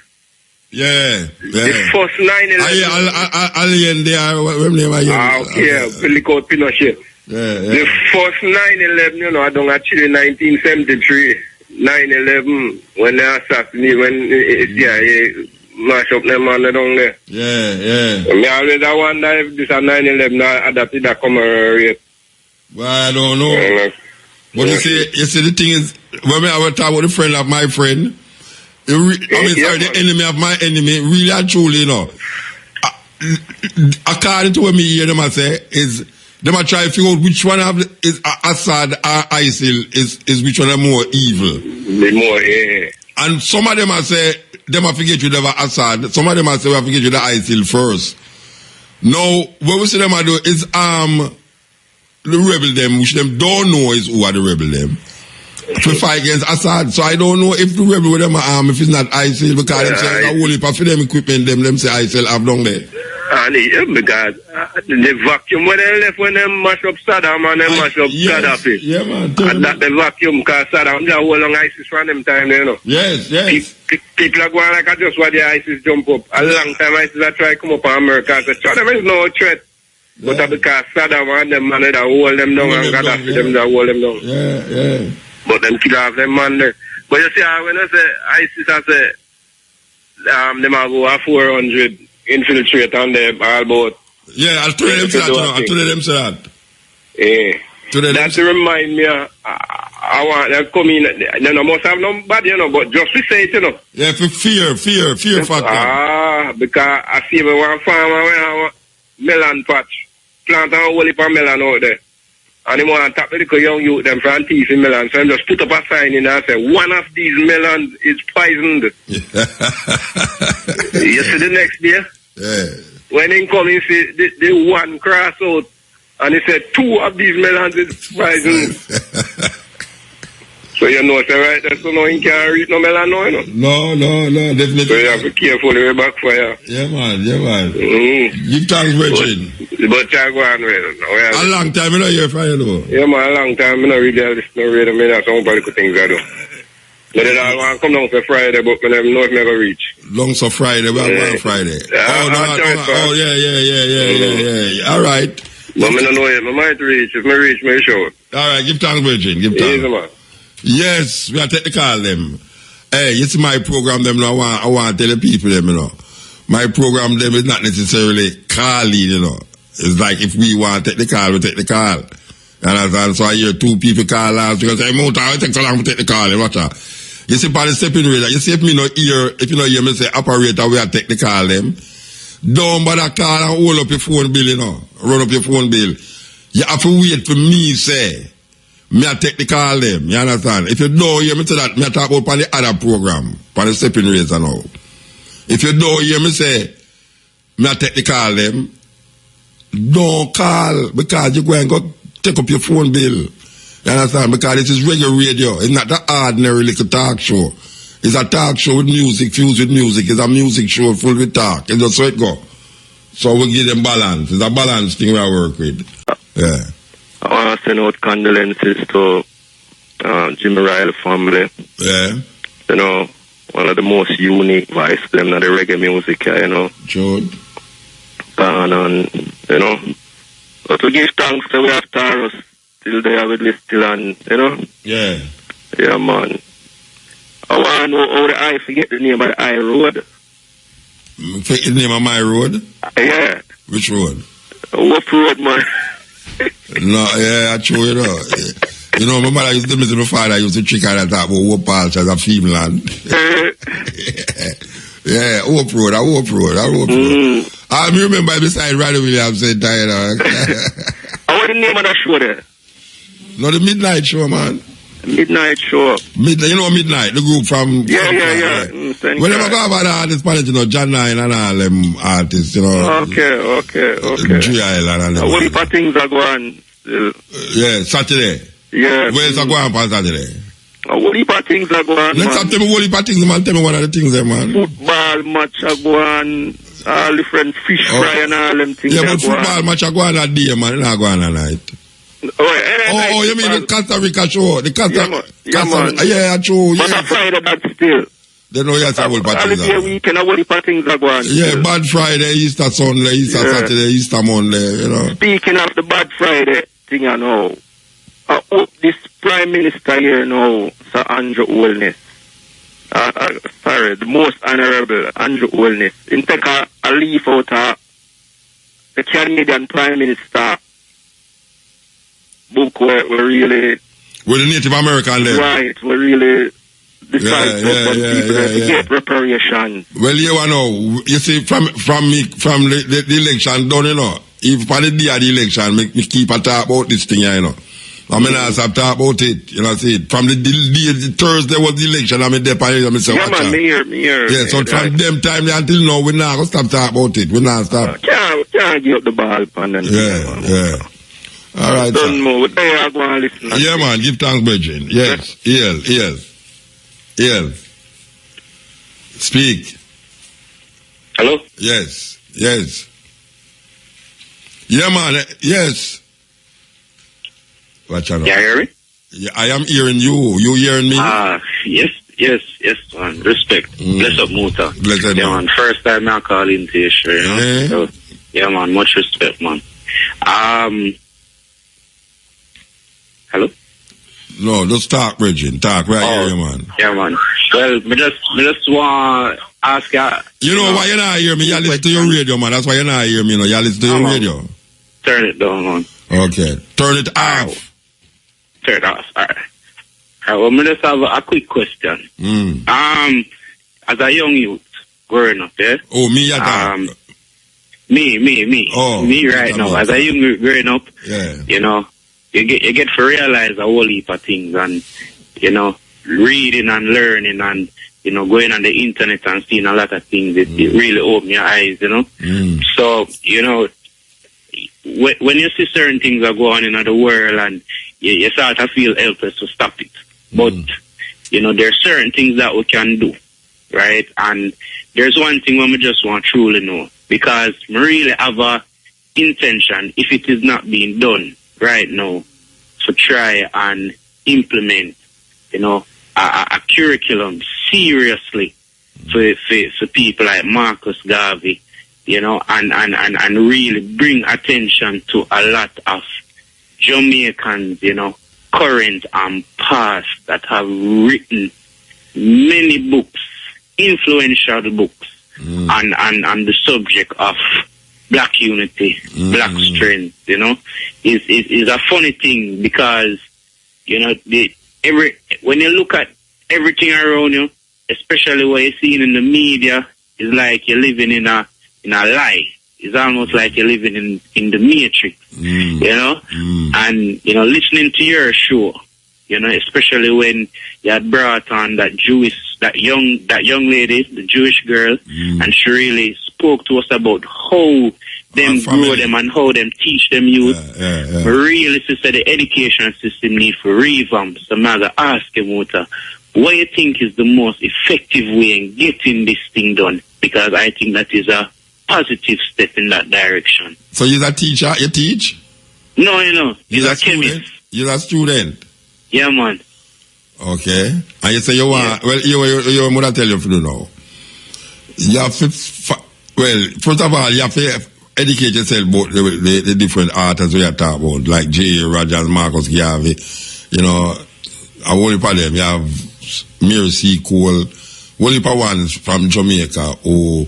Yeah. The first 9/11. Alien there, what name are you? Okay, look out Pinochet. Yeah. The first 9/11, you know, I don't actually 1973. 9/11 when they assassinated, when CIA mash up them man down there. Yeah. I always wonder if this 9/11 adapted that commemorate. Well, I don't know. But you see, the thing is, when I was talking with a friend of my friend, the enemy of my enemy, really and truly, you know, according to what me hear them I say, is them are trying to figure out which one of is Assad or ISIL is which one are more evil. And some of them are say them are forget you never Assad. Some of them are say we have to get you the ISIL first. Now what we see them are do is the rebel them, which them don't know is who are the rebel them. To fight against Assad. So I don't know if the rebel with them are if it's not ISIL because them say a whole heap of them equipment them say ISIL have down there. And because the vacuum when they left when they mash up Saddam and they mash up Gaddafi. Yeah, man. And that the vacuum because Saddam just hold on ISIS from them time, you know. Yes. People are going like I just watch the ISIS jump up. A long time ISIS are try to come up on America. So there is no threat. But because Saddam and them man that hold them down and Gaddafi them that hold them down. Yeah. But them kill off them man there. But you see when I say ISIS I say them are go 400 infiltrate on them all about. Yeah, I'll tell them that. Yeah. That remind me I want to come in. They must have nobody, you know, but just to say it, you know. Yeah, for fear factor. Because I see one farmer when I melon patch, plant a whole heap of melon out there. And he want to tap the little young youth them from teeth in melon. So I just put up a sign in there and say, one of these melons is poisoned. You see the next day? Yeah. When he come, he see the one cross out. And he said, 2 of these melons is poisoned. So you know, say right there, so no, he can't read no melon now, you know? No, definitely. So you have to be careful with your backfire. Yeah, man. Give thanks, Virgin. But you go on with it. A long time, you know, you're fine, though. Yeah, man, a long time, I don't really listen to radio, I mean, that's some political things I do. But then I want to come down for Friday, but I never know if I never reach. Long so Friday, we're going Friday. Yeah. All right. But I don't know yet. I might reach. If I reach, I show. All right, give thanks, Virgin. Give thanks. Easy, man. Yes, we are taking the call them. Hey, it's my program them. I want to tell the people them, you know. My program them is not necessarily calling, you know. It's like if we want to take the call, we take the call. You understand? So I hear two people call last because hey, Muta, it takes so long to take the call. Watch out. You see, by the stepping radar, you see, if you not hear me say operator, we are take the call them. Don't bother call and hold up your phone bill, you know. Run up your phone bill. You have to wait for me, say. Me I take the call them. You understand? If you don't hear me say that, me I talk about on the other program, on the stepping radar now. If you don't hear me say, me I take the call them, don't call because you're going to go take up your phone bill. You understand? Because this is regular radio. It's not the ordinary little talk show. It's a talk show with music, fused with music. It's a music show full with talk. It's just so it go. So we give them balance. It's a balance thing we work with. Yeah. I want to send out condolences to Jimmy Riley family. Yeah. You know, one of the most unique voices them in the reggae music, you know. Sure. And, you know, but to give thanks to we have Taurus. Still there with this still on, you know? Yeah. Yeah, man. I want to know how the I forget the name of the I road. Forget the name of my road? Yeah. Which road? What road, man? No, yeah, I show you know. You know, my mother used to listen to my father used to trick her and talk about Hope Park as a Finland. Yeah, Hope Road. I remember beside Ronnie Williams said that, you know. What's the name of that show there? No, the Midnight Show, man. Midnight Show. You know Midnight, the group from... Yeah. Whenever I go about the artists, you know, John Nine and all them artists, you know. Okay. G Island and them. What if things are going... Yeah, Saturday. Yeah. Where's it going on Saturday? What if things are going on, Let's tell me what if things, man. Tell me one of the things there, man. Football match are going all different fish fry and all them things. Yeah, but football match are going on a day, man. It's not going on a night. Oh, you mean the Costa Rica show? The Costa man. Yeah, true. But a Friday, that still. They know yes, I will parties. Weekend, what if things are going? Yeah, Bad Friday, Easter Sunday, Easter Saturday, Easter Monday, you know. Speaking of the Bad Friday thing, I know. This Prime Minister here now, Sir Andrew Holness. The most honorable Andrew Holness. In take a leaf out of the Canadian Prime Minister book where really... With the Native American there. Right, we really decide people to get reparations. Well, you know, you see, from the election done, you know, if on the day of the election, me keep a talk about this thing, you know. I mean, I stop talk about it, you know, see, from the Thursday was the election, I mean, I say, yeah, man, me here. Yeah, so from them time until now, we not going to stop talk about it. We not stop. Can't give up the ball, pan. Yeah. All right, sir. Yeah, man, give thanks, Bridget. Yes. Speak. Hello? Yes. Yeah, man, yes. Watch out. Can you hear me? Yeah, I am hearing you. You hearing me? Yes, man. Respect. Bless up, Muta. Bless up, man. First time I call into your show, you know? So, yeah, man, much respect, man. Hello? No, just talk, Bridget. Talk right here, man. Yeah, man. Well, me just want to ask you. You know why you not hear me? You listen to your radio, man. That's why you not hear me, you know. You listen to your radio. Turn it down, man. Okay. Turn it off. Turn it off. All right. Well, me just have a quick question. As a young youth, growing up, yeah? Oh, me, Me. Oh, me right now. As a young youth growing up, you know, you get to realize a whole heap of things and, you know, reading and learning and, you know, going on the internet and seeing a lot of things, it really opened your eyes, you know. So, you know, when you see certain things are going on in the world and you start to feel helpless to stop it. But, you know, there are certain things that we can do, right? And there's one thing we just want to truly know, because we really have a intention, if it is not being done right now, to try and implement, you know, a curriculum seriously for people like Marcus Garvey, you know, and really bring attention to a lot of Jamaicans, you know, current and past, that have written many books, influential books, on the subject of black unity, black strength, you know. Is a funny thing, because, you know, when you look at everything around you, especially what you're seeing in the media, it's like you're living in a lie. It's almost like you're living in the Matrix, you know? And, you know, listening to your show, you know, especially when you had brought on that young lady, the Jewish girl, and she really spoke to us about how them grow them and how them teach them youth. Really, sister, the education system need for revamp. So I'm going to ask you, Muta, what do you think is the most effective way in getting this thing done? Because I think that is a positive step in that direction. So you're a teacher? You teach? No, you know, you're a chemist. You're a student? Yeah, man. Okay. And you say you want, well, you want to tell you if you know. You have to, well, first of all, you have to educate yourself about the different artists we are talking about, like J. Rogers, Marcus Garvey, you know, a whole heap of them. You have BAYSEE, whole heap of ones from Jamaica who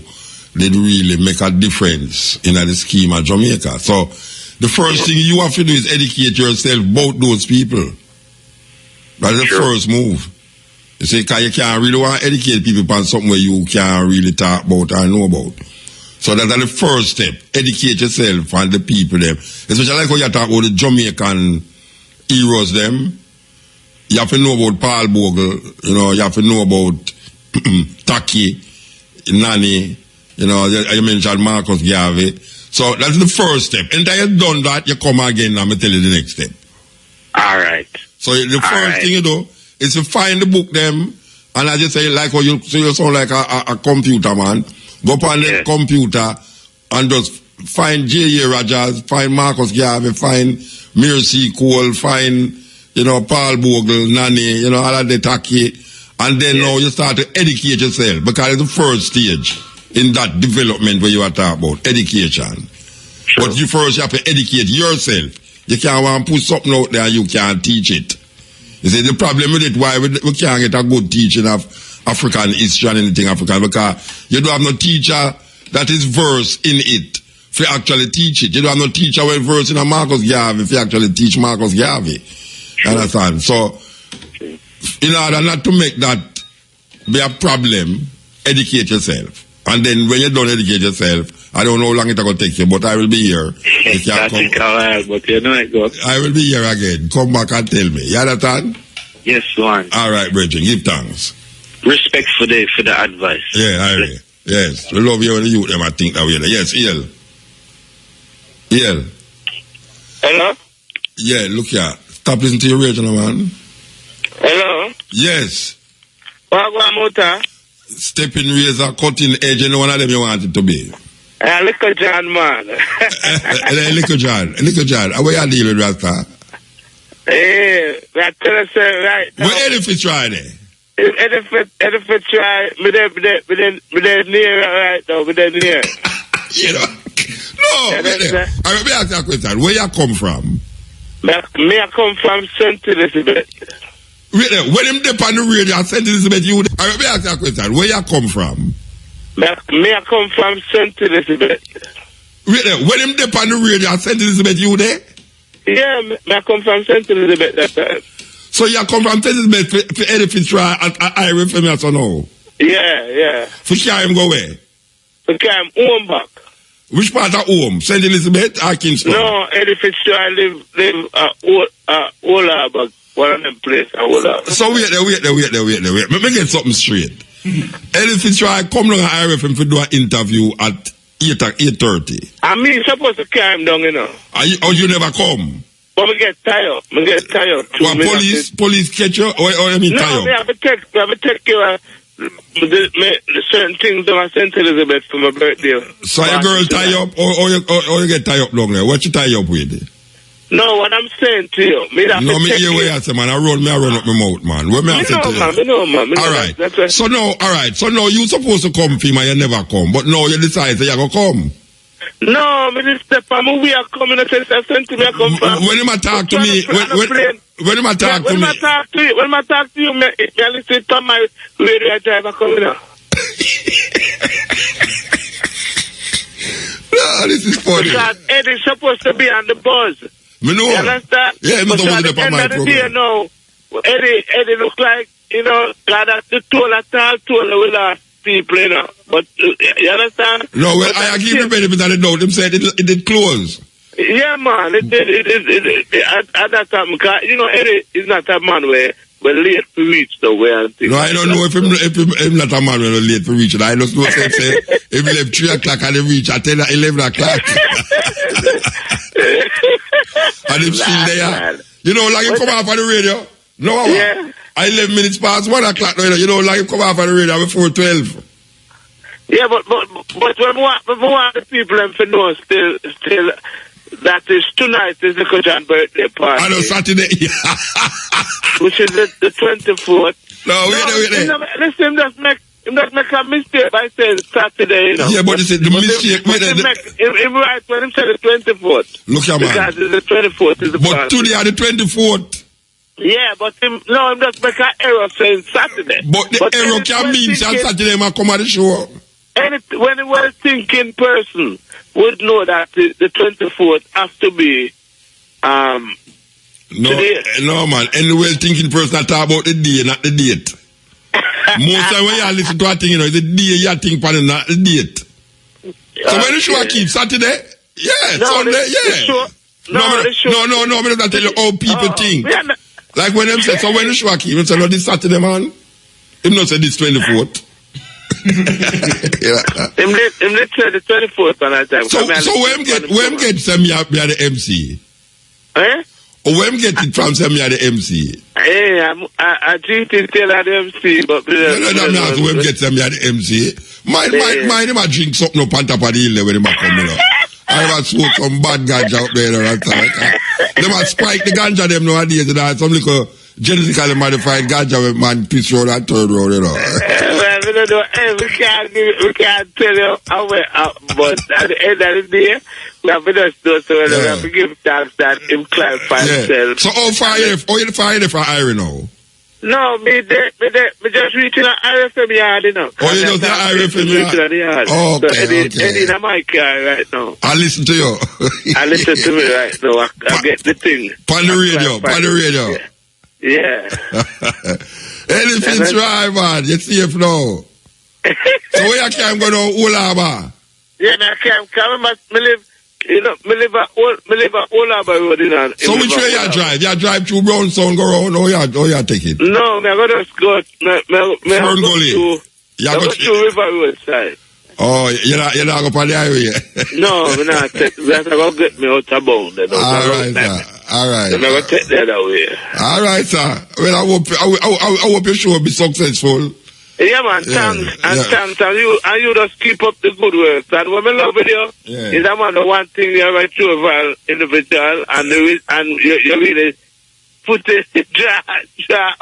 did really make a difference in the scheme of Jamaica. So the first thing you have to do is educate yourself about those people. That's the first move. You see, because you can't really want to educate people about something where you can't really talk about or know about. So that's the first step. Educate yourself and the people them. Especially like when you talk about the Jamaican heroes them. You have to know about Paul Bogle, you know, you have to know about Taki, Nani, you know, you mentioned Marcus Garvey. So that's the first step. And then you've done that, you come again and I'm going to tell you the next step. All right. So the first thing you do is to find the book them, and I just say, like, oh, you sound like a computer man. Go up on the computer and just find J.A. Rogers, find Marcus Garvey, find BAYSEE, find, you know, Paul Bogle, Nani, you know, all of the Taki. And then now you start to educate yourself, because it's the first stage in that development where you are talking about, education. But you first have to educate yourself. You can't want to put something out there and you can't teach it. You see, the problem with it, why we can't get a good teaching of African history and anything African, because you don't have no teacher that is versed in it to actually teach it. You don't have no teacher well versed in a Marcus Garvey if you actually teach Marcus Garvey. You understand? So, in order not to make that be a problem, educate yourself. And then when you don't educate yourself, I don't know how long it's going to take you, but I will be here. That take a while, but you know it goes. I will be here again. Come back and tell me. You understand? Yes, one. All right, Bridget. Give thanks. Respect for the advice. Yeah, I will. Yes. We love you and you them, I think that way. Yes, EL. Hello? Yeah, look here. Stop listening to your radio, man. Hello? Yes. Wagwan Muta? Stepping razor, cutting edge, and one of them you want it to be. Little John, man. Little John. How are you dealing with Rasta? Hey, I tell you, right now. What edifice try there? Edifice try, me there near right now, me there near. You know? No, I will ask you a question. Where you come from? Me I come from St. Elizabeth. Wait there, when him dip on the radio, St. Elizabeth, I will ask you a question. Where you come from? Me I come from St. Elizabeth. Wait there, when him dip on the radio, St. Elizabeth, you there? Yeah, me I come from St. Elizabeth that time. So you come from St. Elizabeth for edifice try at Irish for me, so no? Yeah. For carry him go where? For carry him home back. Which part of home? St. Elizabeth or Kingston? No, edifice try live Old Harbour. One of them places, So wait there. Let me get something straight. Edifice try come down at RFM for do an interview at 8:30. I mean, supposed to carry him down, you know. You never come? But me get tired. What, police catch you? Or I mean, tired? No, me have to take care of the certain things on St. Elizabeth for my birthday. So your girl tie up, or you get tie up long there? What you tie up with? No, what I'm saying to you. No, me hear what you say, man. I run up my mouth, man. What me I say to you? All right. So now you supposed to come, Fima, you never come. But now you decide that you're going to come. No, me just step on me. We are coming and say something. I come from. When you talk to me, when you talk to me. When I talk to you, me listen to my radio driver coming up. No, this is funny. Because Eddie's supposed to be on the buzz. Me know. You understand? Yeah, but at the end of the day, no, Eddie look like, you know, God the toll with our people, you know. But, you understand? No, well, I give the benefit of the doubt. Them said it did close. Yeah, man, it did. At that time, because, you know, Eddie is not a man where late to reach the way and things. No, I don't know if him not a man when late to reach it. I just know say if he left 3 o'clock and he reach at 10 11 o'clock. And him still there. You know, like him come off on the radio. No, yeah. 11 minutes past 1 o'clock. You know, like him come off on the radio before 12. Yeah, but when we want the people to know still that is tonight is the John birthday party. I know Saturday. Which is the 24th. No, listen, just make a mistake by saying Saturday, you know. Yeah, but the mistake. Him right when him said the 24th. Look here, man. Because it's the 24th is the but party. today are the 24th. Yeah, but him just make an error saying Saturday. But the error can mean Saturday might come at the show. When a well-thinking person would know that the 24th has to be today. No, man. Any well-thinking person talk about the day, not the date. Most time when you listen to a thing, you know, it's the day you think about it, not the date. So when the show keep Saturday, yeah, Sunday, yeah. No, I'm not tell you how people think. Like when them say, so when the show keep, you say, no, this Saturday, man. Him not say this 24th. Yeah. Him let's say the 24th on that time. So when get some me at the MC? Eh? Or when get it from some me at the MC? Hey, I treat it still at the MC, but no, when get some me at the MC. Mind him a drink something up on top of the hill when him a come, you know. I ever smoke some bad ganja out there and them a spike the ganja them nowadays, and some little genetically modified ganja with man piss road and third road, you know. We can't tell you how but at the end of the day, we have to just do so we have to give thanks that him clarify himself. So how far you from Irie now? No, me just reaching an RFM yard, you know. Oh, you just the RFM yard? Oh, okay, Eddie in my car right now. I listen to you. I listen to me right now. I get the thing. On the radio. Yeah. Anything's right, man. You see if no. So where you can go to Ulaba? Yeah, I can't come. Me live at Ulaba Road, you know. So which way you drive? You drive through Brownstone, go around, or you take it? No, I'm going to go through River Road side. Oh, you're not going on the highway? No, I'm not. That's going to get me out of bound. All right. I'm going to take that away. All right, sir. Well, I hope your show will be successful. Yeah, man, thanks. Thanks. And you just keep up the good work. And what I love with you is that man, the one thing you have a true individual and you really put it Jah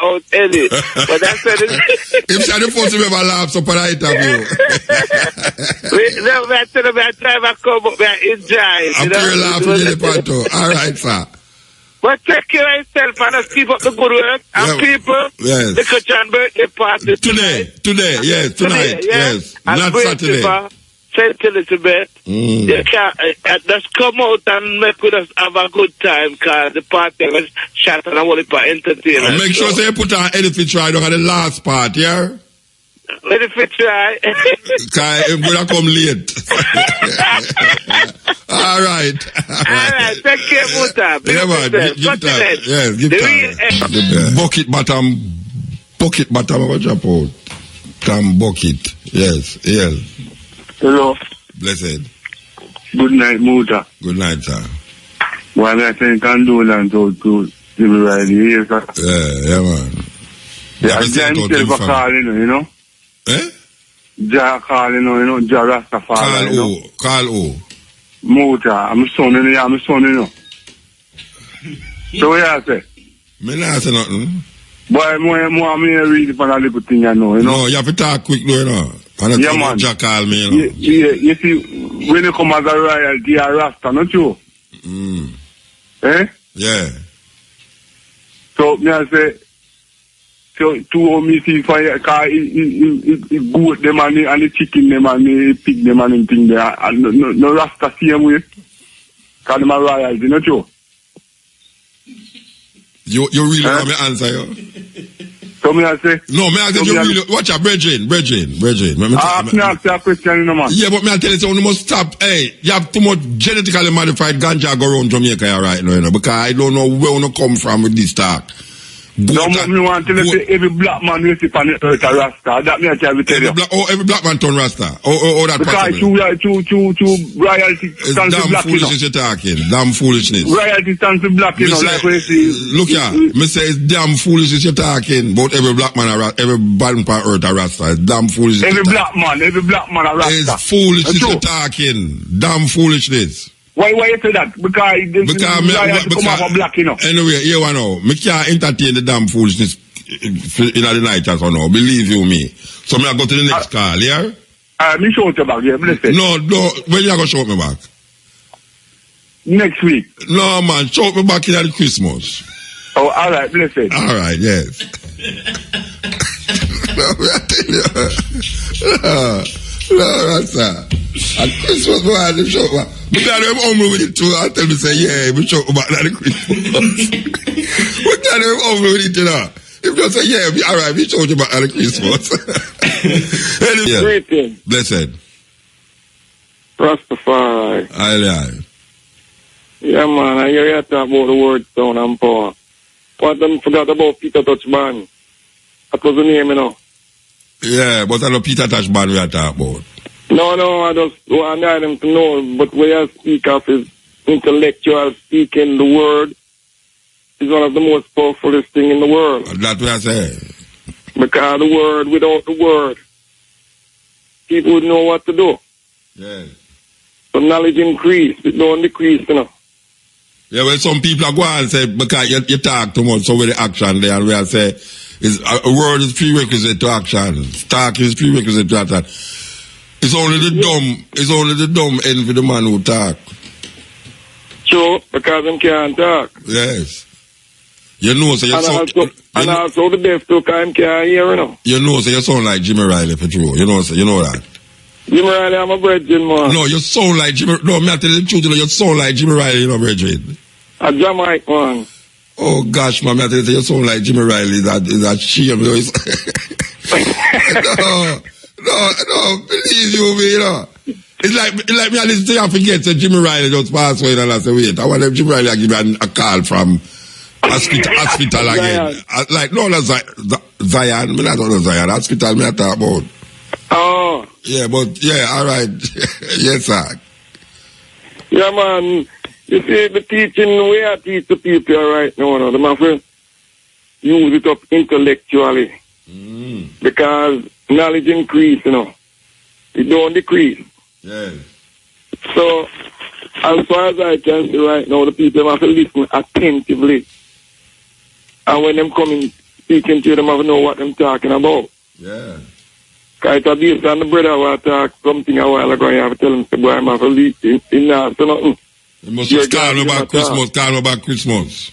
out Eddie. But that's what it is. If you're the first to ever laugh so for the interview. I tell him I try to come up there in Jah. I'm very laughing in the panto. All right, sir. But take care of yourself and just keep up the good work. And people, the Kuchan birthday party Today, yes, tonight, yes. And not Saturday. St. Elizabeth. You can just come out and make us have a good time because the party was shot and I want to entertain. And make sure you put on Edifit Try on the last part, yeah? Edifit Try. Because I'm going to come late. All right. Take care, Muta. Yeah, man. Give time. Yes, give time. Bucket bottom, what you put? Come bucket. Yes. Hello. Blessed. Good night, Muta. Good night, sir. Well, I think condolence to the right here, sir. Yeah, man. Yeah, Jah calling, you know? Eh? Jah calling, you know? Jah Rastafari. Call who? Muta. I'm son, you know? So what you say? Me not say nothing. Boy, more me read it for a little thing, you know. No, you have to talk quick, you know. And yeah, man. Jah call me, you know. You see, when you come as a royalty, you are Rasta, not you? Eh? Yeah. So, me I say, so, to me see for you, because it goat them and the chicken them and the pig them and thing there. And no Rasta same way. Because them are royalty, not you? You really want me answer you? So me I say. No, me I say you really watch your brethren. Me ask you a question, man. Yeah, but me I tell you, so you must stop. Hey, you have too much genetically modified ganja go around Jamaica right now, you know, because I don't know where you come from with this talk. No, me want to tell you, every black man you see on the earth a Rasta. That me I tell you. Every black man turn Rasta. Oh, that because to royalty stands to black, foolishness you're talking. Damn foolishness. Royalty stands to black, you know, like when you see. Look here, me say it's damn foolishness you're talking. But every black man, every bad man on earth a Rasta. It's damn foolishness. Every black man a Rasta. It's foolishness you're talking. Damn foolishness. Why you say that? Because come off a black, you know. Anyway, here one now. Me can't entertain the damn foolishness in the night as well now. Believe you me. So me I go to the next call, yeah? Me show you back, yeah, bless it. No, when you going to show me back? Next week. No, man, show me back in the Christmas. Oh, alright, bless it. Alright, yes. No, I tell you. No, that's at Christmas, man, the show, man. But then I'm humble with it too. I'll tell me, say, yeah, we show about that Christmas. But then I'm humble with it, you know. If you say, yeah, alright, we showed you about that Christmas. Anyway, greeting. Blessed. Rastafari. Aye. Yeah, man, I hear you talk about the word stone and power. What them forgot about Peter Touchman? That was the name, you know. Yeah, but I know Peter Touchman we are talking about. No, I just want them to know, but when I speak of his intellectual speaking, the word is one of the most powerfulest thing in the world. That's what I say. Because the word, without the word, people would know what to do. Yeah. So knowledge increase, it don't decrease, you know. Yeah, well, some people are going and say, because you talk too much, so with the action there, and we are say, a word is prerequisite to action. Talk is prerequisite to action. It's only the dumb envy the man who talk. True, because them can't talk. Yes. You know, so and also the deaf too, because them can't hear, you know. You know, so you sound like Jimmy Riley for true. You know that. Jimmy Riley, I'm a brethren, man. No, you sound like Jimmy. No, me I tell you the truth, you sound like Jimmy Riley, you know, brethren. A Jamaican, man. Oh gosh, man, I tell you sound like Jimmy Riley. That shame. No, believe you me, you know. It's like me, I listen to you and forget that Jimmy Riley just passed away and I say, wait, I want them Jimmy Riley to give me a call from hospital again. Like, no, that's Zion. Me not know Zion. Hospital, me I talk about. Oh. Yeah, but, yeah, all right. Yes, sir. Yeah, man. You see, the teaching, way I teach the people right now, the my friend, use it up intellectually. Because knowledge increase, you know. It don't decrease. Yeah. So, as far as I can see right now, the people have to listen attentively. And when them coming, speaking to them, have to know what them talking about. Yeah. Because it's based on the brother who talked something a while ago, you have to tell him, boy, I'm have to listen. In that, so nothing. You must have called me about Christmas,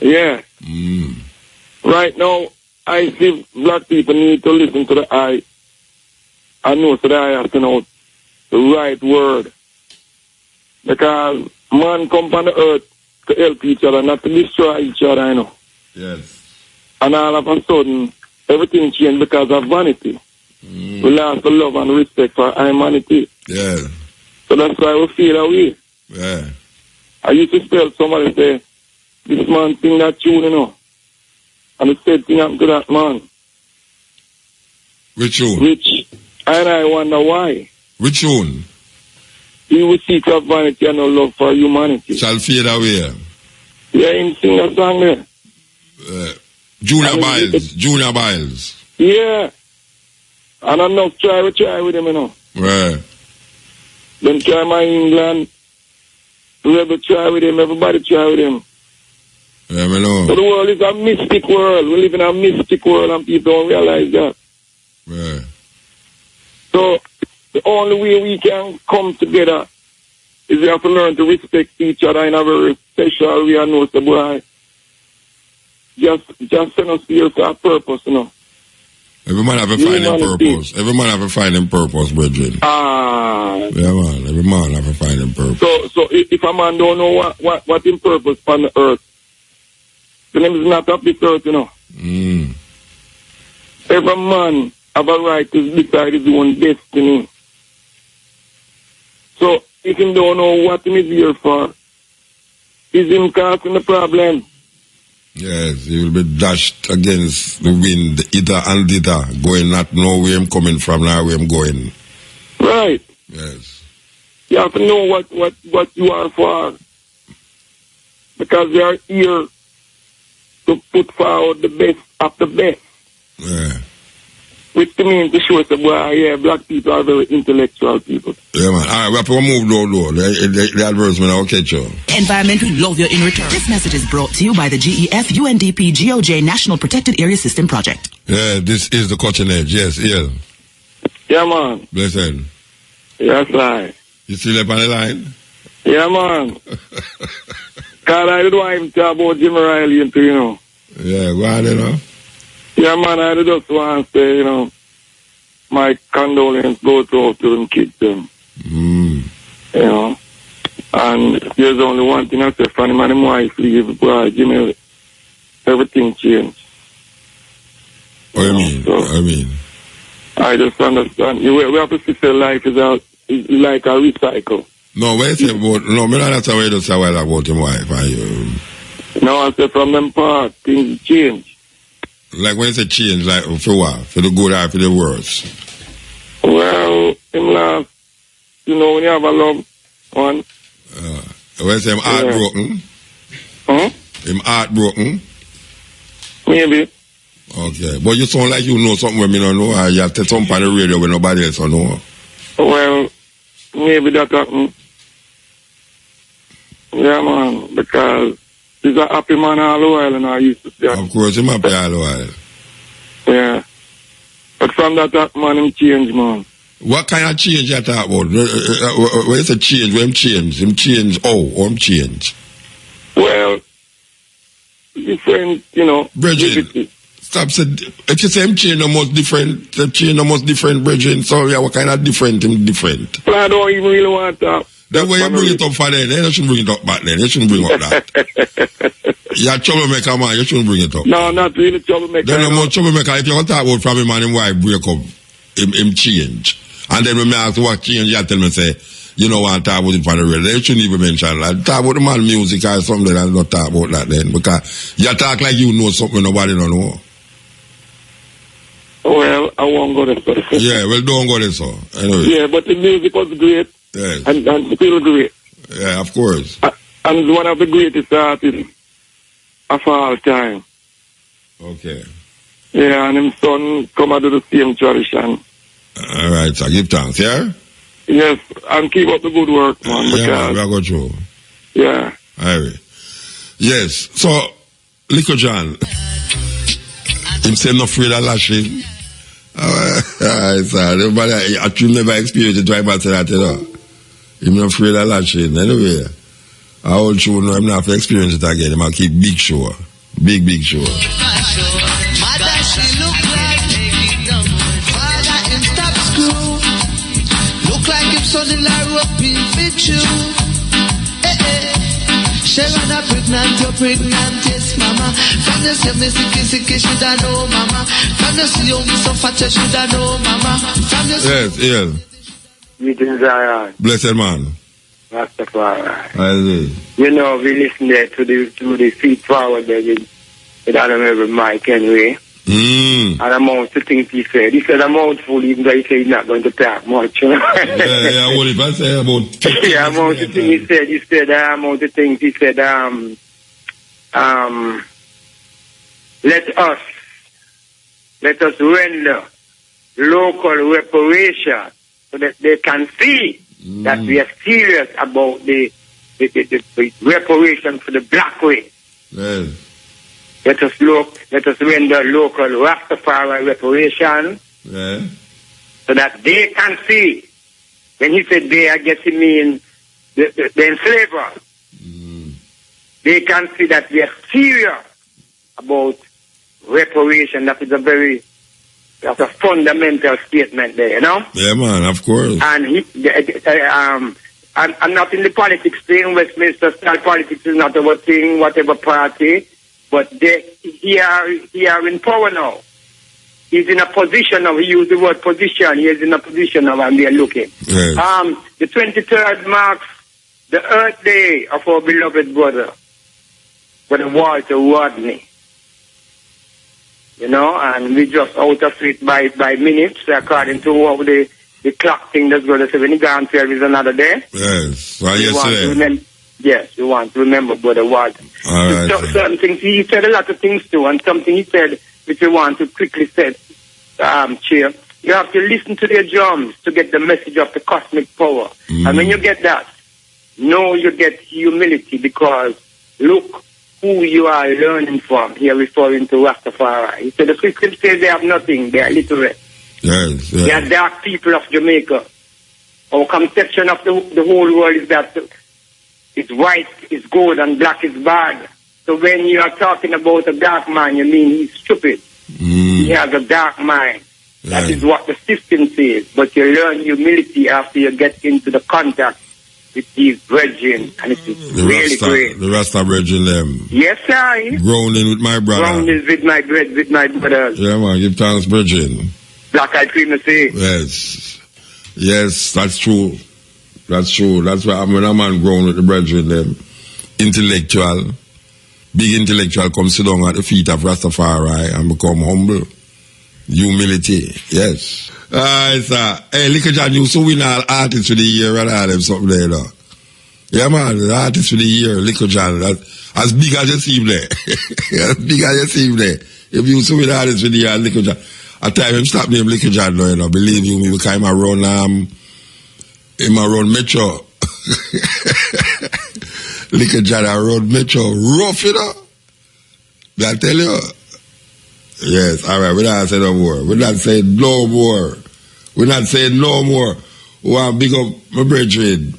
Yeah. Right now, I see black people need to listen to the eye. I know so that I have to know the right word. Because man come on the earth to help each other, not to destroy each other, you know. Yes. And all of a sudden, everything changed because of vanity. We lost the love and respect for humanity. Yeah. So that's why we feel that way. Yeah. I used to tell somebody, say, this man sing that tune, you know. And the same thing happened to that man. Which tune? And I wonder why. Which tune? He will seek of vanity and no love for humanity. Shall fade away. Yeah, him sing that song there. Junior Biles. Yeah. And I'm not try with him, you know. Right. Then try my England. Rebel try with him, everybody try with him. Yeah, I know. So the world is a mystic world. We live in a mystic world and people don't realize that. Yeah. So the only way we can come together is we have to learn to respect each other in a very special way and know the boy. Just send us here for a purpose, you know. Every man have to find him purpose. Every man have to find him purpose, brethren. Yeah, man. Every man have to find him purpose. So if a man don't know what his purpose on the earth, then he is not of this earth, you know. Every man have a right to decide his own destiny. So if he don't know what he is here for, is him causing the problem. Yes, he will be dashed against the wind, either and thither, going not know where I'm coming from, now where I'm going. Right. Yes. You have to know what you are for. Because they are here to put forward the best of the best. Yeah. Which to me to show us that, yeah, black people are very intellectual people. Yeah, man. All right, we have to move though. The advertisement, I'll catch you. Environment, we love you in return. This message is brought to you by the GEF UNDP GOJ National Protected Area System Project. Yeah, this is the cutting edge. Yes, yeah. Yeah, man. Blessed. Yes, right. You still up on the line? Yeah, man. God, I don't want him to talk about Jimmy Riley into, you know. Yeah, go on, you know. Yeah, man, I just want to say, you know, my condolences go to them kids, them. You know. And there's only one thing I say, from him and his wife leave, boy, Jimmy, everything changed. What do you mean? So, I mean? I just understand. We have to see that life is like a recycle. No, what you say about, no, me not say what you say about his wife. No, I say from them part, things change. Like when you say change, like for what? For the good or for the worse? Well, in last, you know, when you have a loved one. When you say him heartbroken? Huh? Him heartbroken? Maybe. Okay. But you sound like you know something when me don't know, or you have to tell something on the radio when nobody else don't know. Well, maybe that happened. Yeah, man, because he's a happy man all the while, and I used to say. Of course, he's happy all the while. Yeah. But from that man, him change, man. What kind of change you talk about? When you say change, when him change? Him change how? Or him change? Well, different, you know. Bridget, stop said, if you say him change almost different, the change almost different, Bridget, so yeah, what kind of different him different? Well, I don't even really want to. Then when you bring it up for then you shouldn't bring it up back then. You shouldn't bring up that. You're a troublemaker, man. You shouldn't bring it up. No, not really troublemaker. Then you're more troublemaker. If you want to talk about from him and him wife break up, him change. And then when me ask what change, you tell me, say, you know what, talk about it for the radio. You shouldn't even mention that. Talk about the man music or something and not talk about that then. Because you talk like you know something nobody don't know. Well, I won't go there. Yeah, well, don't go there, so. Anyway. Yeah, but the music was great. Yes. And still great. Yeah, of course. And one of the greatest artists of all time. Okay. Yeah, and his son come out of the same tradition. All right, so give thanks, yeah? Yes, and keep up the good work, man. Yeah, man, we are going through. Yeah. All right. Yes, so, Lico John, him say not afraid of lashing. Alright, sir. Everybody, I should never experience it, why I say that, you know? I'm not afraid of lashing. Anyway, I hold sure no, I'm not to experience it again. I'm going to keep big show. Big show. Mother, she look like father in top school. Look like him son-in-law up in Fichu. She rather pregnant, you're pregnant, yes, mama. From the same sicky, should I know, mama. From the young, so fat, you should I know, mama. Yes, yeah. Greetings, Zion. Blessed man. Rastafari. You know, we listen there to the feed forward there with Adam every mic anyway. And amount of things he said. He said a mouthful even though he said he's not going to talk much. You know? Yeah, what if I say about yeah, amount of things he said, amount of things he said, let us render local reparation so that they can see that we are serious about the reparation for the black race. Yes. Let us render local Rastafari reparation. Yeah. So that they can see. When he said they, I guess he mean the enslavers. They can see that we are serious about reparation. That's a fundamental statement there, you know? Yeah, man, of course. And I'm not in the politics thing. Westminster style politics is not our thing, whatever party. But he are in power now. He's in a position of, he used the word position, he is in a position of, and we are looking. Yes. The 23rd marks the Earth Day of our beloved brother Walter Rodney. You know, and we just out of it by minutes, according to how the clock thing that's going to say when he gone there is another day. Yes. Well, yesterday. Yes, we want to remember Brother Walter. All right. Certain things, he said a lot of things too, and something he said which we want to quickly say, Chair, you have to listen to their drums to get the message of the cosmic power. And when you get that, you get humility, because look who you are learning from. Here referring to Rastafari. He said the Christians say they have nothing, they are illiterate. Yes, They are dark people of Jamaica. Our conception of the whole world is that it's white is good and black is bad. So when you are talking about a dark man, you mean he's stupid. He has a dark mind. That is what the system says. But you learn humility after you get into the contact with these brethren, and it is really great. The Rasta brethren, them. Yes, sir. Grounding with my brother. Grounding with my brothers. Yeah, man, give thanks, brethren. Black Eyed Primacy. Yes. Yes, that's true. That's true. That's why when a man grown with the brethren, them intellectual, big intellectual, come sit down at the feet of Rastafari and become humble. Humility, yes. Sir. Hey, Liquor John used to win all artists for the year and all them something there, though. Yeah, man, the artist for the year, Liquor John, as big as you see him there. As big as you see him there. If you used to win artists for the year, Liquor John. At time him stop name Liquor John, though, you know, believe you me, because him around Metro. Liquor John around Metro, rough, you know. Did I tell you? Yes, all right, we're not saying no more. We're not saying no more. We're not saying no more. We want to big up my brethren.